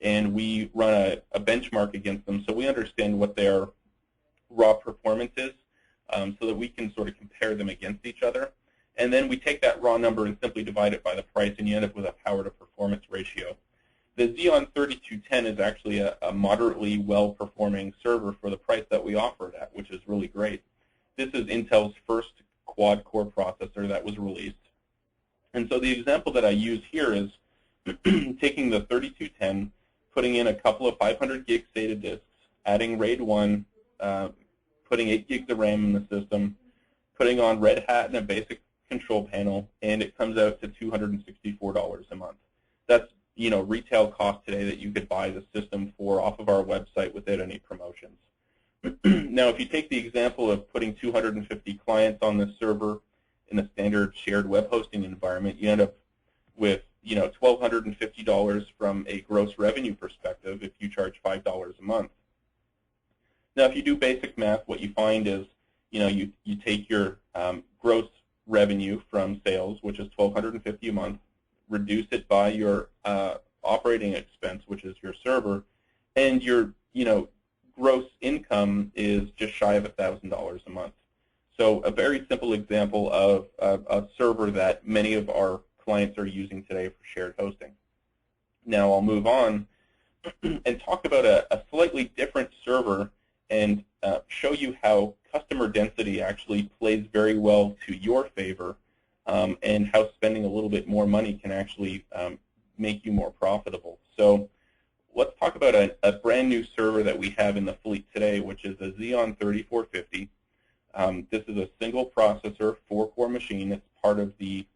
and we run a benchmark against them so we understand what their raw performance is so that we can sort of compare them against each other. And then we take that raw number and simply divide it by the price, and you end up with a power to performance ratio. The Xeon 3210 is actually a moderately well-performing server for the price that we offer it at, which is really great. This is Intel's first quad-core processor that was released. And so the example that I use here is taking the 3210, putting in a couple of 500 gig SATA disks, adding RAID 1, putting 8 gigs of RAM in the system, putting on Red Hat and a basic control panel, and it comes out to $264 a month. That's retail cost today that you could buy the system for off of our website without any promotions. Now, if you take the example of putting 250 clients on this server in a standard shared web hosting environment, you end up with $1,250 from a gross revenue perspective if you charge $5 a month. Now, if you do basic math, what you find is you take your gross revenue from sales, which is $1,250 a month, reduce it by your operating expense, which is your server, and your gross income is just shy of $1,000 a month. So a very simple example of a server that many of our clients are using today for shared hosting. Now I'll move on and talk about a slightly different server and show you how customer density actually plays very well to your favor and how spending a little bit more money can actually make you more profitable. So let's talk about a brand new server that we have in the fleet today, which is a Xeon 3450. This is a single processor, 4-core machine. It's part of the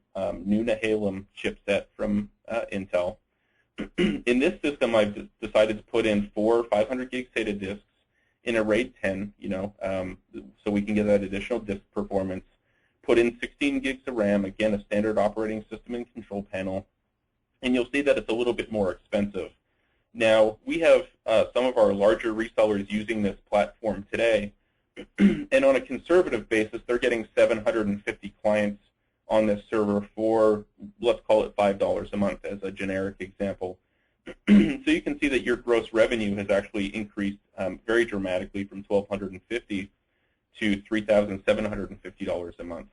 new Nehalem chipset from Intel. In this system, I've decided to put in 4 500 gig SATA disks in a RAID 10, so we can get that additional disk performance. Put in 16 gigs of RAM, again, a standard operating system and control panel, and you'll see that it's a little bit more expensive. Now, we have some of our larger resellers using this platform today, and on a conservative basis, they're getting 750 clients on this server for, let's call it $5 a month as a generic example. So you can see that your gross revenue has actually increased very dramatically from $1,250 to $3,750 a month.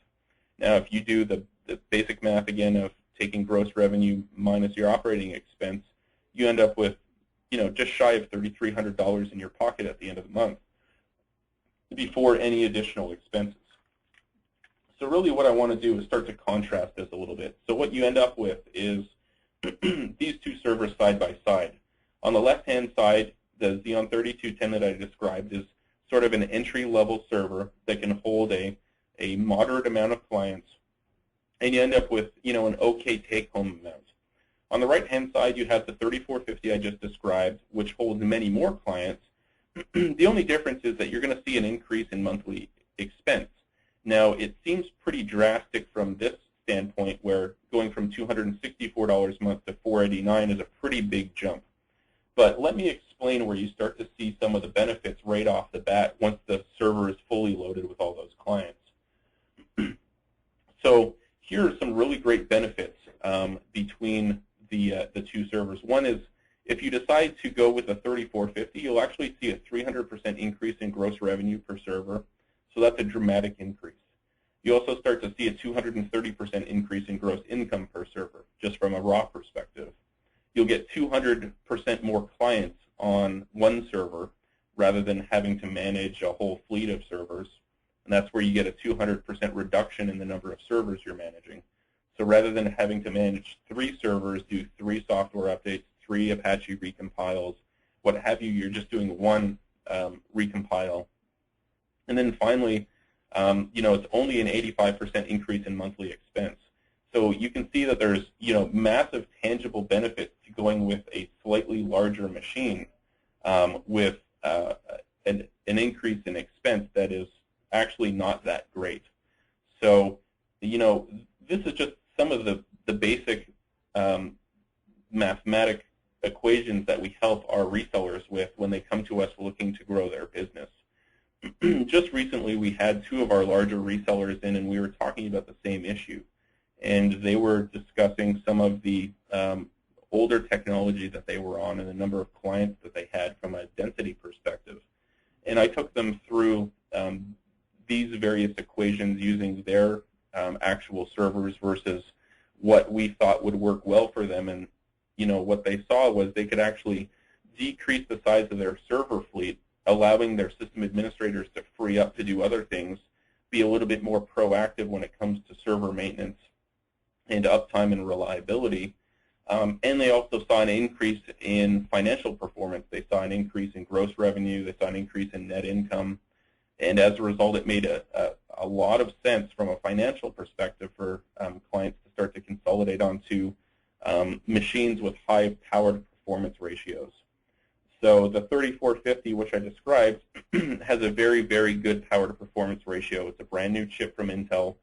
Now, if you do the basic math again of taking gross revenue minus your operating expense, you end up with, just shy of $3,300 in your pocket at the end of the month before any additional expenses. So really what I want to do is start to contrast this a little bit. So what you end up with is these two servers side by side. On the left-hand side, the Xeon 3210 that I described is sort of an entry-level server that can hold a moderate amount of clients, and you end up with an okay take-home amount. On the right-hand side, you have the 3450 I just described, which holds many more clients. The only difference is that you're going to see an increase in monthly expense. Now, it seems pretty drastic from this standpoint, where going from $264 a month to $489 is a pretty big jump. But let me explain where you start to see some of the benefits right off the bat once the server is fully loaded with all those clients. So here are some really great benefits between the two servers. One is, if you decide to go with the 3450, you'll actually see a 300% increase in gross revenue per server. So that's a dramatic increase. You also start to see a 230% increase in gross income per server, just from a raw perspective. You'll get 200% more clients on one server rather than having to manage a whole fleet of servers. And that's where you get a 200% reduction in the number of servers you're managing. So rather than having to manage 3 servers, do 3 software updates, 3 Apache recompiles, what have you, you're just doing 1 recompile. And then finally, it's only an 85% increase in monthly expense. So you can see that there's, massive tangible benefits to going with a slightly larger machine with an increase in expense that is actually not that great. So, this is just some of the basic mathematic equations that we help our resellers with when they come to us looking to grow their business. Just recently, we had 2 of our larger resellers in, and we were talking about the same issue. And they were discussing some of the older technology that they were on and the number of clients that they had from a density perspective. And I took them through these various equations using their actual servers versus what we thought would work well for them. And what they saw was they could actually decrease the size of their server fleet, allowing their system administrators to free up to do other things, be a little bit more proactive when it comes to server maintenance and uptime and reliability. And they also saw an increase in financial performance. They saw an increase in gross revenue. They saw an increase in net income. And as a result, it made a lot of sense from a financial perspective for clients to start to consolidate onto machines with high power performance ratios. So the 3450, which I described, has a very, very good power to performance ratio. It's a brand new chip from Intel,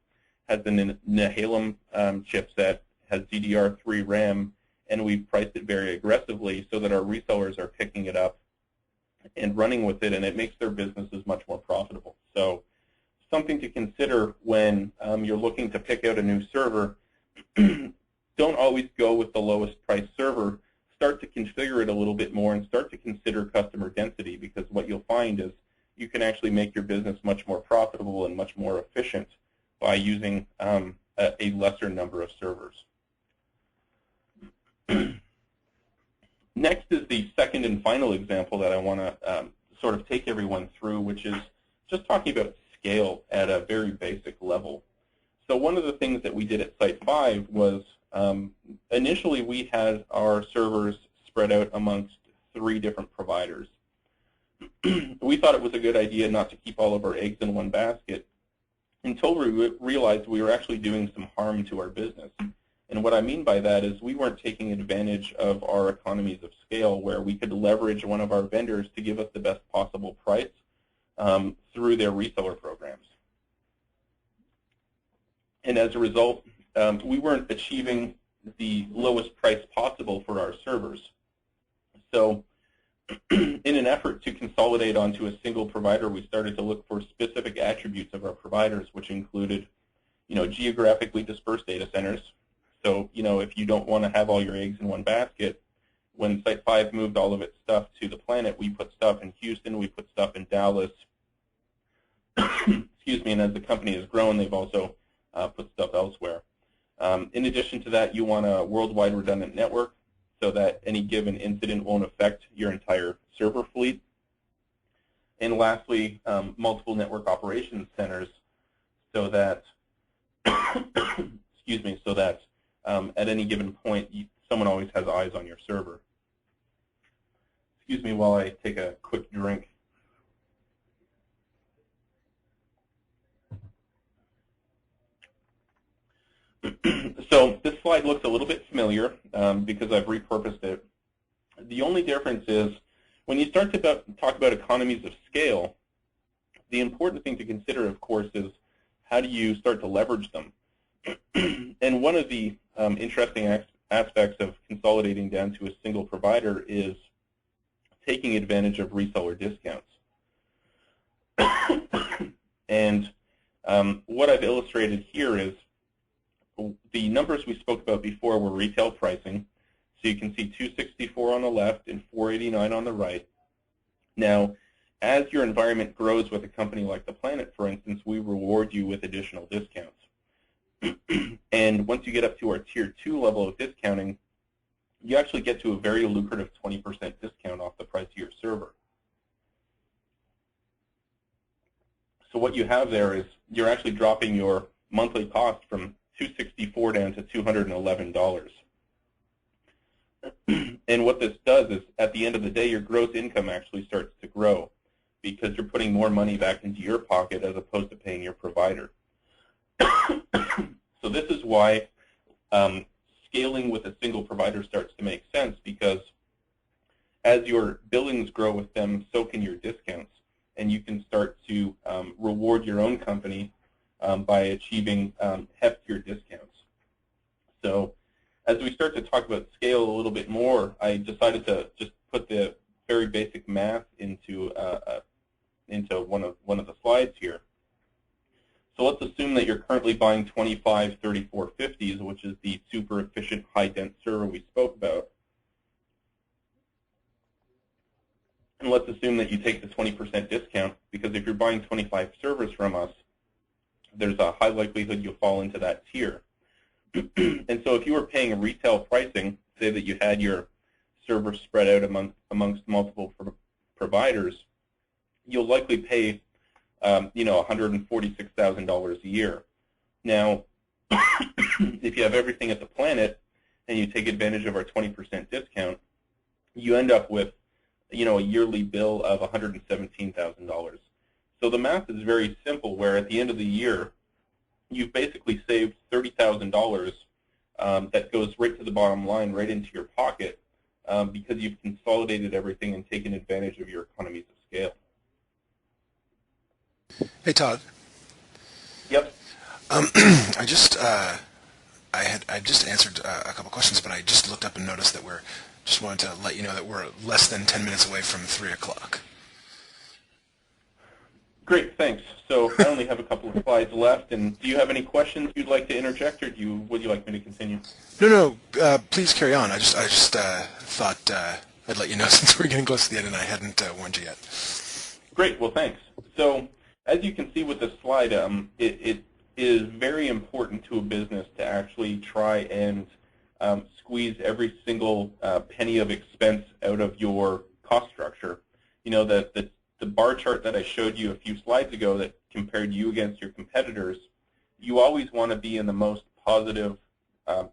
has the Nehalem chipset, has DDR3 RAM, and we've priced it very aggressively so that our resellers are picking it up and running with it, and it makes their businesses much more profitable. So something to consider when you're looking to pick out a new server. Don't always go with the lowest price server. Start to configure it a little bit more and start to consider customer density, because what you'll find is you can actually make your business much more profitable and much more efficient by using a lesser number of servers. Next is the second and final example that I want to sort of take everyone through, which is just talking about scale at a very basic level. So one of the things that we did at Site 5 was initially we had our servers spread out amongst 3 different providers. We thought it was a good idea not to keep all of our eggs in one basket until we realized we were actually doing some harm to our business. And what I mean by that is we weren't taking advantage of our economies of scale, where we could leverage one of our vendors to give us the best possible price through their reseller programs. And as a result, we weren't achieving the lowest price possible for our servers. So in an effort to consolidate onto a single provider, we started to look for specific attributes of our providers, which included, geographically dispersed data centers. So, if you don't want to have all your eggs in one basket, when Site 5 moved all of its stuff to the Planet, we put stuff in Houston, we put stuff in Dallas. Excuse me, and as the company has grown, they've also put stuff elsewhere. In addition to that, you want a worldwide redundant network so that any given incident won't affect your entire server fleet. And lastly, multiple network operations centers so that, excuse me, so that at any given point, someone always has eyes on your server. Excuse me while I take a quick drink. So this slide looks a little bit familiar because I've repurposed it. The only difference is when you start to talk about economies of scale, the important thing to consider, of course, is how do you start to leverage them? And one of the interesting aspects of consolidating down to a single provider is taking advantage of reseller discounts. And what I've illustrated here is the numbers we spoke about before were retail pricing. So you can see $264 on the left and $489 on the right. Now, as your environment grows with a company like the Planet, for instance, we reward you with additional discounts. And once you get up to our Tier 2 level of discounting, you actually get to a very lucrative 20% discount off the price of your server. So what you have there is you're actually dropping your monthly cost from $264 down to $211. And what this does is, at the end of the day, your gross income actually starts to grow because you're putting more money back into your pocket as opposed to paying your provider. So this is why scaling with a single provider starts to make sense, because as your billings grow with them, so can your discounts. And you can start to reward your own company by achieving heftier discounts. So as we start to talk about scale a little bit more, I decided to just put the very basic math into one of the slides here. So let's assume that you're currently buying 25 3450s, which is the super efficient high-dense server we spoke about. And let's assume that you take the 20% discount, because if you're buying 25 servers from us, there's a high likelihood you'll fall into that tier. And so if you were paying a retail pricing, say that you had your servers spread out amongst multiple providers, you'll likely pay $146,000 a year. Now, if you have everything at the Planet and you take advantage of our 20% discount, you end up with a yearly bill of $117,000. So the math is very simple, where at the end of the year, you've basically saved $30,000 that goes right to the bottom line, right into your pocket, because you've consolidated everything and taken advantage of your economies of scale. Hey, Todd. Yep. I just answered a couple questions, but I just looked up and noticed that just wanted to let you know that we're less than 10 minutes away from 3 o'clock. Great, thanks. So I only have a couple of slides left, and do you have any questions you'd like to interject, or would you like me to continue? No, please carry on. I just thought I'd let you know since we're getting close to the end and I hadn't warned you yet. Great, well, thanks. So as you can see with this slide, it is very important to a business to actually try and squeeze every single penny of expense out of your cost structure. The bar chart that I showed you a few slides ago that compared you against your competitors, you always want to be in the most positive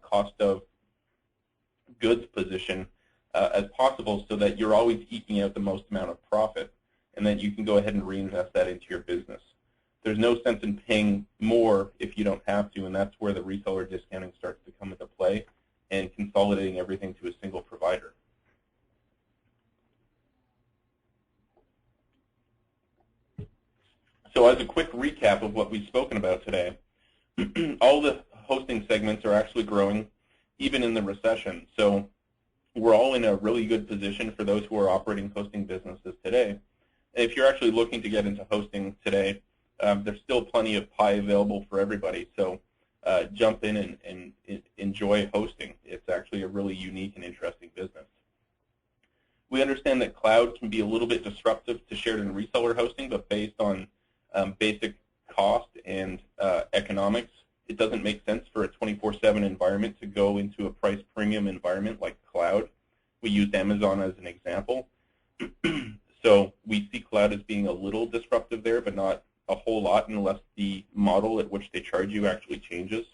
cost of goods position as possible, so that you're always eking out the most amount of profit, and then you can go ahead and reinvest that into your business. There's no sense in paying more if you don't have to, and that's where the reseller discounting starts to come into play, and consolidating everything to a single provider. So as a quick recap of what we've spoken about today, all the hosting segments are actually growing, even in the recession. So we're all in a really good position for those who are operating hosting businesses today. And if you're actually looking to get into hosting today, there's still plenty of pie available for everybody. So jump in and enjoy hosting. It's actually a really unique and interesting business. We understand that cloud can be a little bit disruptive to shared and reseller hosting, but based on basic cost and economics, it doesn't make sense for a 24/7 environment to go into a price premium environment like cloud. We used Amazon as an example. So we see cloud as being a little disruptive there, but not a whole lot unless the model at which they charge you actually changes.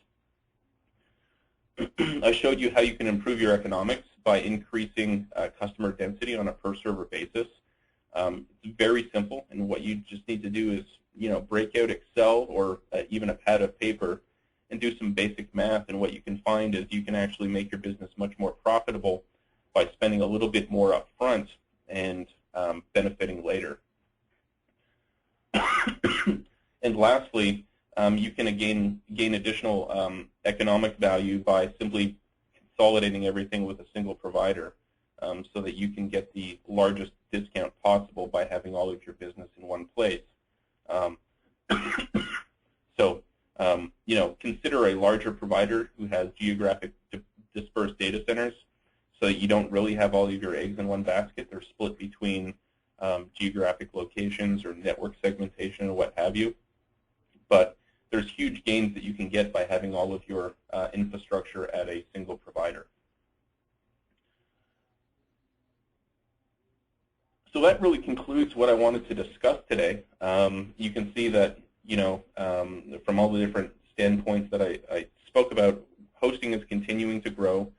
I showed you how you can improve your economics by increasing customer density on a per server basis. It's very simple, and what you just need to do is, break out Excel or even a pad of paper and do some basic math, and what you can find is you can actually make your business much more profitable by spending a little bit more up front and benefiting later. And lastly, you can gain additional economic value by simply consolidating everything with a single provider, so that you can get the largest discount possible by having all of your business in one place. So, consider a larger provider who has geographic dispersed data centers, so that you don't really have all of your eggs in one basket. They're split between geographic locations or network segmentation or what have you. But there's huge gains that you can get by having all of your infrastructure at a single provider. So that really concludes what I wanted to discuss today. You can see that, from all the different standpoints that I spoke about, hosting is continuing to grow.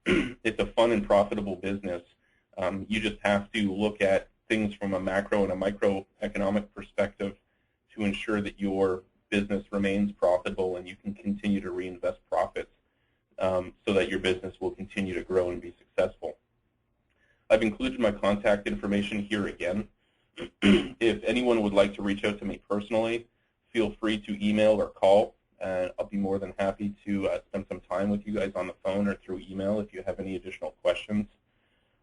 It's a fun and profitable business. You just have to look at things from a macro and a microeconomic perspective to ensure that your business remains profitable and you can continue to reinvest profits, so that your business will continue to grow and be successful. I've included my contact information here again. If anyone would like to reach out to me personally, feel free to email or call, and I'll be more than happy to spend some time with you guys on the phone or through email if you have any additional questions.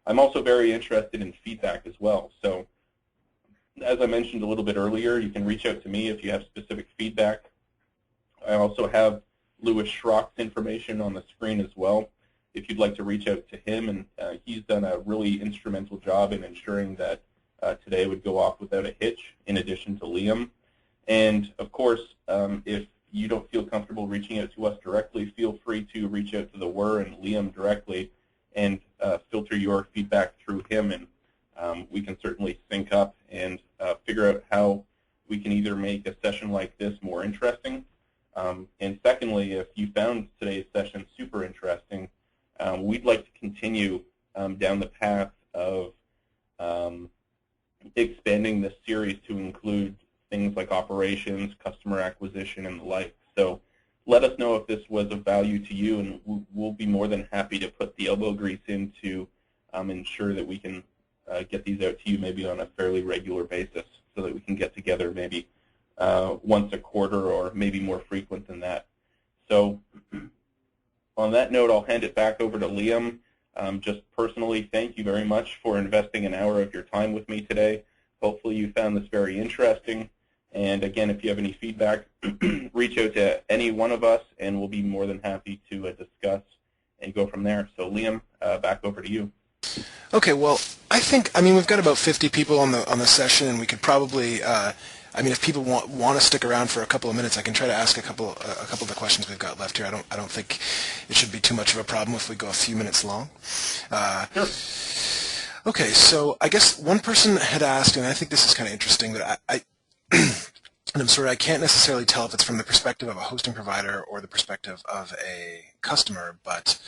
I'm also very interested in feedback as well. So as I mentioned a little bit earlier, you can reach out to me if you have specific feedback. I also have Louis Schrock's information on the screen as well, if you'd like to reach out to him. And he's done a really instrumental job in ensuring that today would go off without a hitch, in addition to Liam. And of course, if you don't feel comfortable reaching out to us directly, feel free to reach out to the WER and Liam directly and filter your feedback through him, and we can certainly sync up and figure out how we can either make a session like this more interesting. And secondly, if you found today's session super interesting, we'd like to continue down the path of expanding this series to include things like operations, customer acquisition, and the like. So let us know if this was of value to you, and we'll be more than happy to put the elbow grease in to ensure that we can get these out to you maybe on a fairly regular basis, so that we can get together maybe once a quarter or maybe more frequent than that. So on that note, I'll hand it back over to Liam. Just personally, thank you very much for investing an hour of your time with me today. Hopefully you found this very interesting. And again, if you have any feedback, reach out to any one of us, and we'll be more than happy to discuss and go from there. So Liam, back over to you. Okay, well, I mean, we've got about 50 people on the session, and we could probably, if people want to stick around for a couple of minutes, I can try to ask a couple of the questions we've got left here. I don't think it should be too much of a problem if we go a few minutes long. Sure. Okay, so I guess one person had asked, and I think this is kind of interesting, but and I'm sorry, I can't necessarily tell if it's from the perspective of a hosting provider or the perspective of a customer, but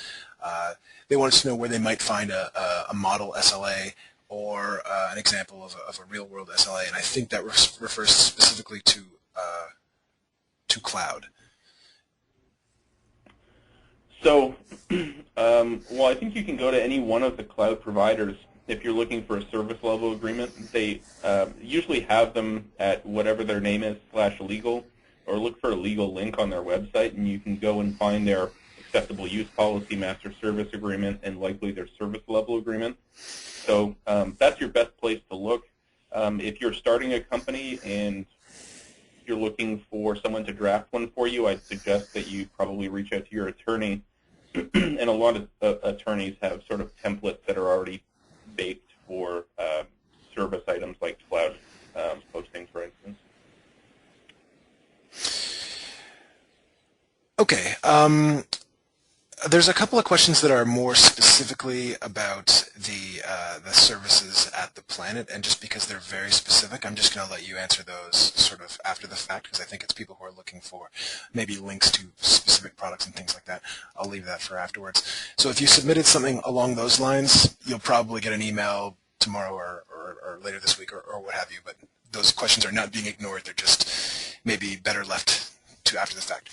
they wanted to know where they might find a model SLA or an example of a real-world SLA, and I think that refers specifically to cloud. So, well, I think you can go to any one of the cloud providers if you're looking for a service level agreement. They usually have them at whatever their name is /legal, or look for a legal link on their website, and you can go and find their acceptable use policy, master service agreement, and likely their service level agreement. So that's your best place to look. If you're starting a company and you're looking for someone to draft one for you, I'd suggest that you probably reach out to your attorney. And a lot of attorneys have sort of templates that are already baked for service items like cloud hosting, for instance. Okay. There's a couple of questions that are more specifically about the services at the Planet, and just because they're very specific, I'm just going to let you answer those sort of after the fact, because I think it's people who are looking for maybe links to specific products and things like that. I'll leave that for afterwards. So if you submitted something along those lines, you'll probably get an email tomorrow or later this week or what have you, but those questions are not being ignored. They're just maybe better left to after the fact.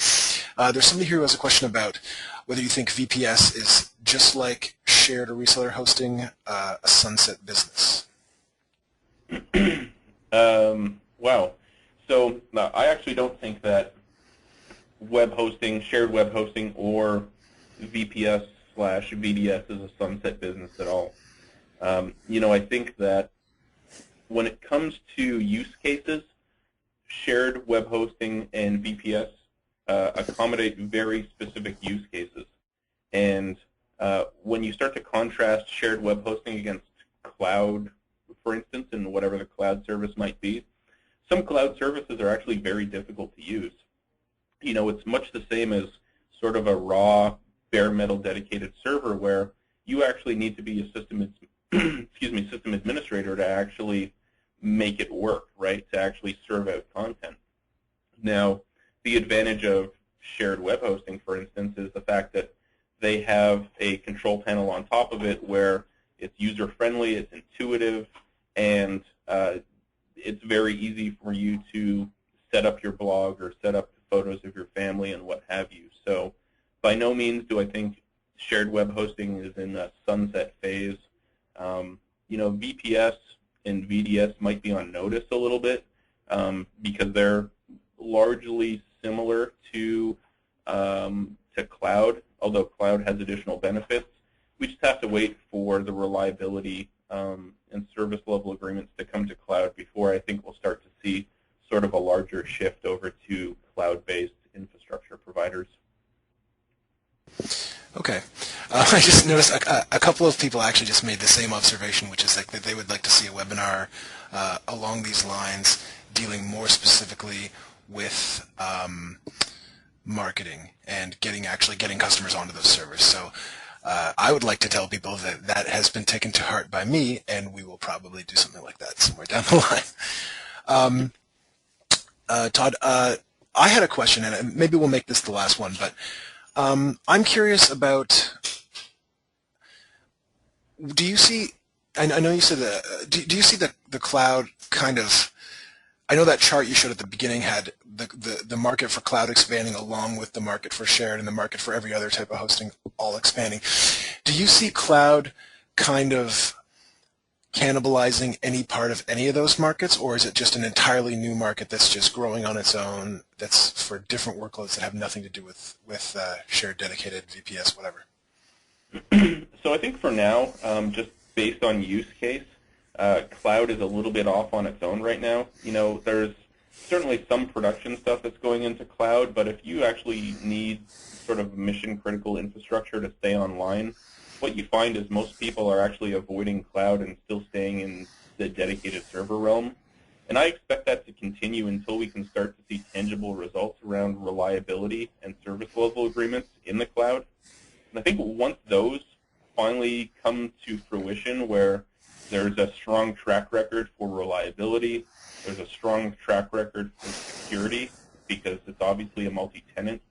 There's somebody here who has a question about whether you think VPS is just like shared or reseller hosting, a sunset business. Wow. So I actually don't think that web hosting, shared web hosting, or VPS/VDS is a sunset business at all. I think that when it comes to use cases, shared web hosting and VPS accommodate very specific use cases. And when you start to contrast shared web hosting against cloud, for instance, and whatever the cloud service might be, some cloud services are actually very difficult to use. It's much the same as sort of a raw, bare metal dedicated server where you actually need to be a system administrator to actually make it work, right, to actually serve out content. Now, the advantage of shared web hosting, for instance, is the fact that they have a control panel on top of it where it's user-friendly, it's intuitive, and it's very easy for you to set up your blog or set up photos of your family and what have you. So by no means do I think shared web hosting is in a sunset phase. VPS and VDS might be on notice a little bit because they're largely similar to cloud, although cloud has additional benefits. We just have to wait for the reliability and service level agreements to come to cloud before I think we'll start to see sort of a larger shift over to cloud-based infrastructure providers. Okay. I just noticed a couple of people actually just made the same observation, which is like that they would like to see a webinar along these lines dealing more specifically with marketing and actually getting customers onto those servers. So I would like to tell people that that has been taken to heart by me, and we will probably do something like that somewhere down the line. Todd, I had a question, and maybe we'll make this the last one, but I'm curious about, do you see, I know you said do you see the cloud kind of, I know that chart you showed at the beginning had the market for cloud expanding along with the market for shared and the market for every other type of hosting all expanding. Do you see cloud kind of cannibalizing any part of any of those markets, or is it just an entirely new market that's just growing on its own, that's for different workloads that have nothing to do with shared, dedicated, VPS, whatever? So I think for now, just based on use case, cloud is a little bit off on its own right now. There's certainly some production stuff that's going into cloud, but if you actually need sort of mission-critical infrastructure to stay online, what you find is most people are actually avoiding cloud and still staying in the dedicated server realm. And I expect that to continue until we can start to see tangible results around reliability and service level agreements in the cloud. And I think once those finally come to fruition, where there's a strong track record for reliability, there's a strong track record for security, because it's obviously a multi-tenant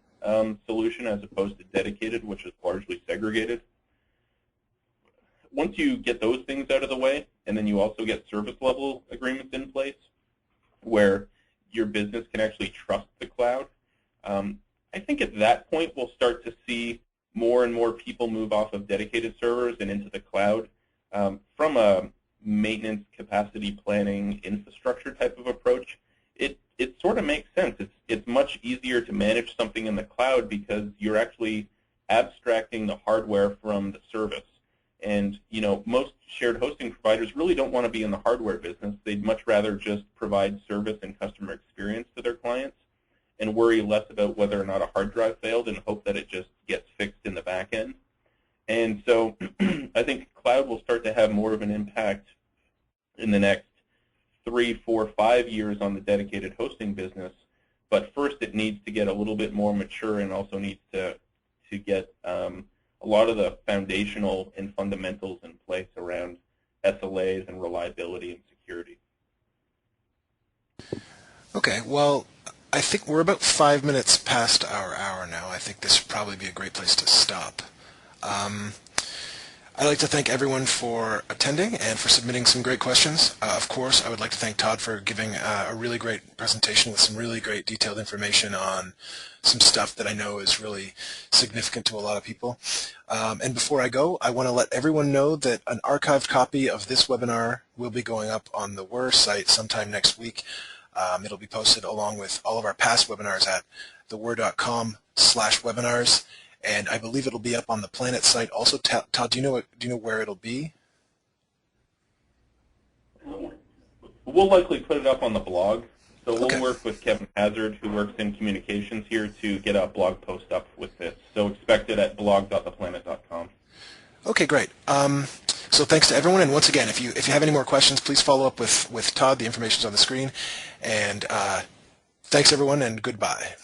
solution as opposed to dedicated, which is largely segregated. Once you get those things out of the way, and then you also get service level agreements in place where your business can actually trust the cloud, I think at that point we'll start to see more and more people move off of dedicated servers and into the cloud. From a maintenance, capacity planning, infrastructure type of approach, it sort of makes sense. It's much easier to manage something in the cloud because you're actually abstracting the hardware from the service. And most shared hosting providers really don't want to be in the hardware business. They'd much rather just provide service and customer experience to their clients and worry less about whether or not a hard drive failed and hope that it just gets fixed in the back end. And so I think cloud will start to have more of an impact in the next 3, 4, 5 years on the dedicated hosting business. But first it needs to get a little bit more mature and also needs to get a lot of the foundational and fundamentals in place around SLAs and reliability and security. Okay, well, I think we're about 5 minutes past our hour now. I think this would probably be a great place to stop. I'd like to thank everyone for attending and for submitting some great questions. Of course, I would like to thank Todd for giving a really great presentation with some really great detailed information on some stuff that I know is really significant to a lot of people. And before I go, I want to let everyone know that an archived copy of this webinar will be going up on the WER site sometime next week. It'll be posted along with all of our past webinars at thewer.com/webinars. And I believe it'll be up on the Planet site. Also, Todd, do you know where it'll be? We'll likely put it up on the blog. So we'll Okay. work with Kevin Hazard, who works in communications here, to get a blog post up with this. So expect it at blog.theplanet.com. Okay, great. So thanks to everyone. And once again, if you have any more questions, please follow up with Todd. The information's on the screen. And thanks, everyone, and goodbye.